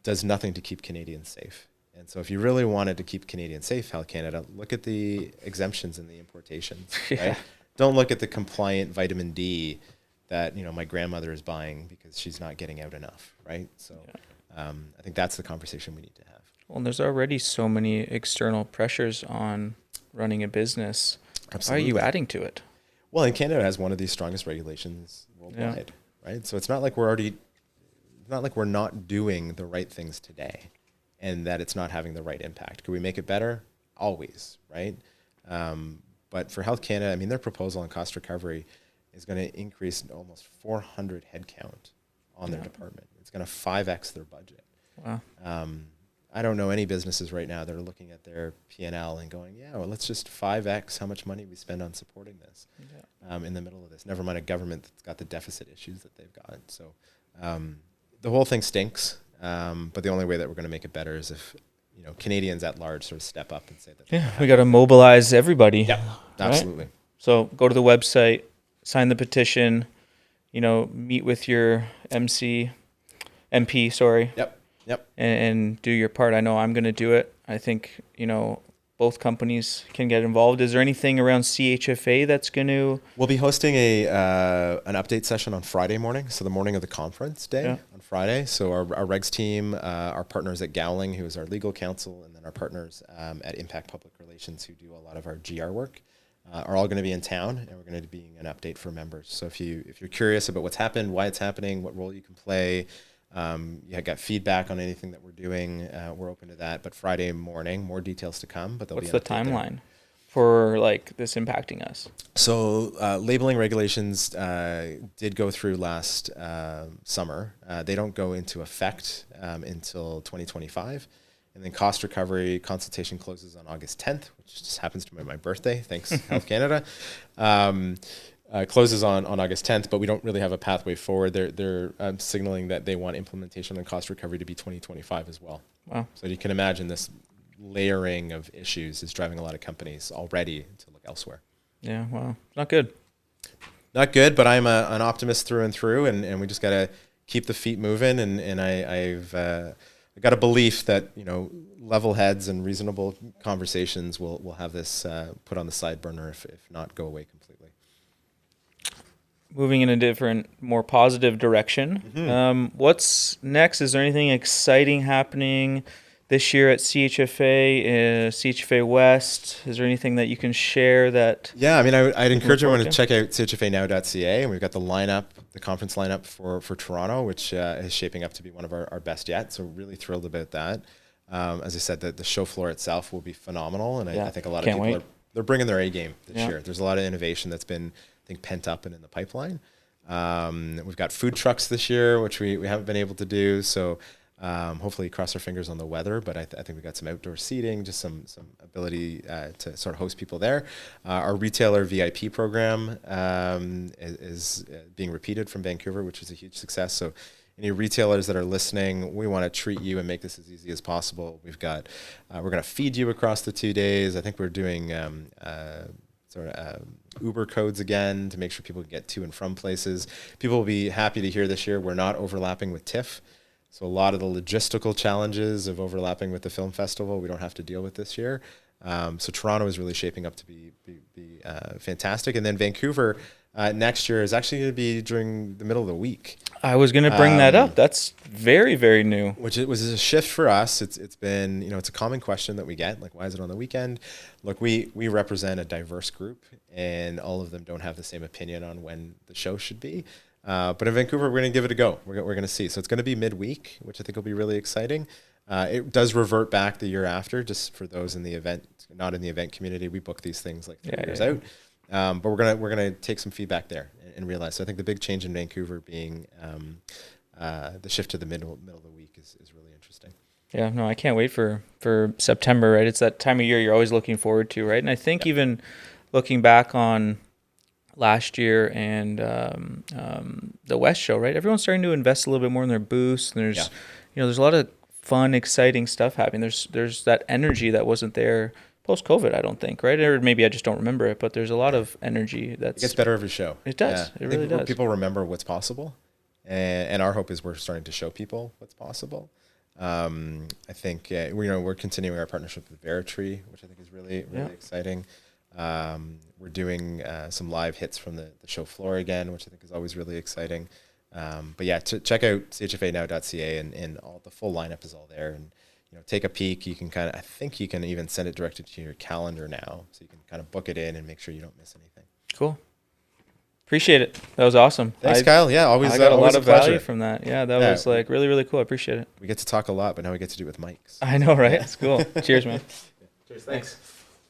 does nothing to keep Canadians safe. And so if you really wanted to keep Canadians safe, Health Canada, look at the exemptions and the importations, right? Don't look at the compliant vitamin D that, my grandmother is buying because she's not getting out enough, right? So I think that's the conversation we need to have. Well, there's already so many external pressures on running a business. Absolutely. Why are you adding to it? Well, and Canada has one of the strongest regulations worldwide, right? So it's not like we're not doing the right things today and that it's not having the right impact. Could we make it better? Always, right? But for Health Canada, I mean, their proposal on cost recovery is going to increase almost 400 headcount on their department. It's going to 5x their budget. Wow. I don't know any businesses right now that are looking at their P&L and going, yeah, well, let's just 5x how much money we spend on supporting this in the middle of this. Never mind a government that's got the deficit issues that they've got. So the whole thing stinks, but the only way that we're going to make it better is if Canadians at large sort of step up and say that. Yeah, we got to mobilize everybody. Yeah, absolutely. Right? So go to the website, sign the petition, meet with your MP, sorry. Yep. And do your part. I know I'm going to do it. I think, both companies can get involved. Is there anything around CHFA that's going to... We'll be hosting an update session on Friday morning, so the morning of the conference day on Friday. So our regs team, our partners at Gowling, who is our legal counsel, and then our partners at Impact Public Relations, who do a lot of our GR work, are all going to be in town, and we're going to be doing an update for members. So if you're curious about what's happened, why it's happening, what role you can play, you got feedback on anything that we're doing, we're open to that. But Friday morning, more details to come. But what's the timeline for this impacting us? So labeling regulations did go through last summer. They don't go into effect until 2025. And then cost recovery consultation closes on August 10th, which just happens to be my birthday. Thanks, Health Canada. Closes on August 10th, but we don't really have a pathway forward. They're signaling that they want implementation and cost recovery to be 2025 as well. Wow. So you can imagine this layering of issues is driving a lot of companies already to look elsewhere. Yeah, wow. Not good. Not good, but I'm an optimist through and through, and we just got to keep the feet moving. And I've got a belief that level heads and reasonable conversations will have this put on the side burner, if not go away completely. Moving in a different, more positive direction. Mm-hmm. What's next? Is there anything exciting happening this year at CHFA, CHFA West? Is there anything that you can share that? Yeah, I mean, I'd encourage everyone to check out chfanow.ca, and we've got the conference lineup for Toronto, which is shaping up to be one of our best yet. So really thrilled about that. As I said, the show floor itself will be phenomenal, and I think a lot of people they're bringing their A game this year. There's a lot of innovation that's been pent up and in the pipeline. We've got food trucks this year, which we haven't been able to do. So hopefully cross our fingers on the weather, but I think we've got some outdoor seating, just some ability to sort of host people there. Our retailer VIP program is being repeated from Vancouver, which is a huge success. So any retailers that are listening, we want to treat you and make this as easy as possible. We're going to feed you across the 2 days. I think we're doing Uber codes again to make sure people can get to and from places. People will be happy to hear this year we're not overlapping with TIFF. So a lot of the logistical challenges of overlapping with the film festival we don't have to deal with this year. So Toronto is really shaping up to be fantastic. And then Vancouver next year is actually going to be during the middle of the week. I was going to bring that up. That's very, very new. Which it was a shift for us. It's been, it's a common question that we get, like, why is it on the weekend? Look, we represent a diverse group, and all of them don't have the same opinion on when the show should be. But in Vancouver, we're going to give it a go. We're going to see. So it's going to be midweek, which I think will be really exciting. It does revert back the year after, just for those in the event, not in the event community. We book these things like 3 years out. But we're gonna take some feedback there and realize. So I think the big change in Vancouver being the shift to the middle of the week is really interesting. Yeah, no, I can't wait for September. Right, it's that time of year you're always looking forward to, right? And I think even looking back on last year and the West show, right? Everyone's starting to invest a little bit more in their booths, and there's there's a lot of fun, exciting stuff happening. There's that energy that wasn't there post-COVID, I don't think, right? Or maybe I just don't remember it, but there's a lot of energy it gets better every show. It does. Yeah. It really does. People remember what's possible, and our hope is we're starting to show people what's possible. I think we're continuing our partnership with Veritree, which I think is really exciting. We're doing some live hits from the show floor again, which I think is always really exciting. But yeah, check out chfanow.ca, and all the full lineup is all there. And take a peek. You can I think you can even send it directly to your calendar now, so you can kind of book it in and make sure you don't miss anything. Cool. Appreciate it. That was awesome. Thanks, Kyle. Yeah, always. I got a always lot of pleasure. value from that. Yeah, that was like really, really cool. I appreciate it. We get to talk a lot, but now we get to do it with mics. I know, right? It's cool. Cheers, man. Cheers. Thanks.